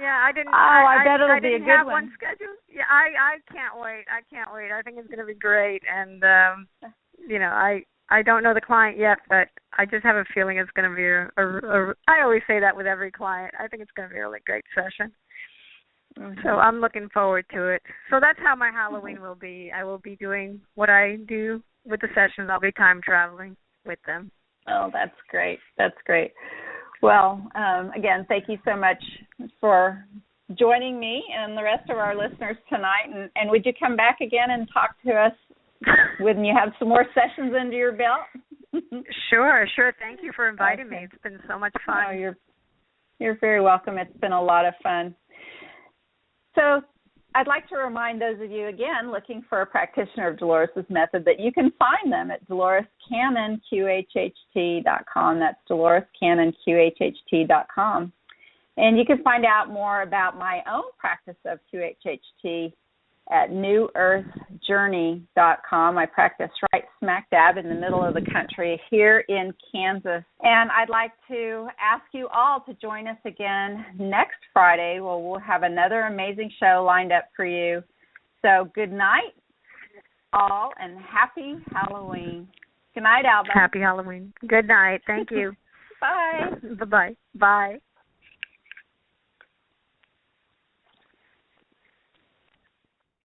Yeah, I didn't. I bet it'll be a didn't good have one. scheduled. Yeah, I can't wait. I think it's going to be great. And I don't know the client yet, but I just have a feeling it's going to be I always say that with every client. I think it's going to be a really great session. Mm-hmm. So I'm looking forward to it. So that's how my Halloween will be. I will be doing what I do with the sessions. I'll be time traveling with them. Oh, that's great. That's great. Well, again, thank you so much for joining me and the rest of our listeners tonight. And would you come back again and talk to us when you have some more sessions under your belt? Sure. Thank you for inviting me. It's been so much fun. Oh, you're very welcome. It's been a lot of fun. So I'd like to remind those of you, again, looking for a practitioner of Dolores' method, that you can find them at DoloresCannonQHHT.com. That's DoloresCannonQHHT.com. And you can find out more about my own practice of QHHT at NewEarthJourney.com. I practice right smack dab in the middle of the country here in Kansas. And I'd like to ask you all to join us again next Friday. Well, we'll have another amazing show lined up for you. So good night, all, and happy Halloween. Good night, Alba. Happy Halloween. Good night. Thank you. Bye. Bye-bye. Bye.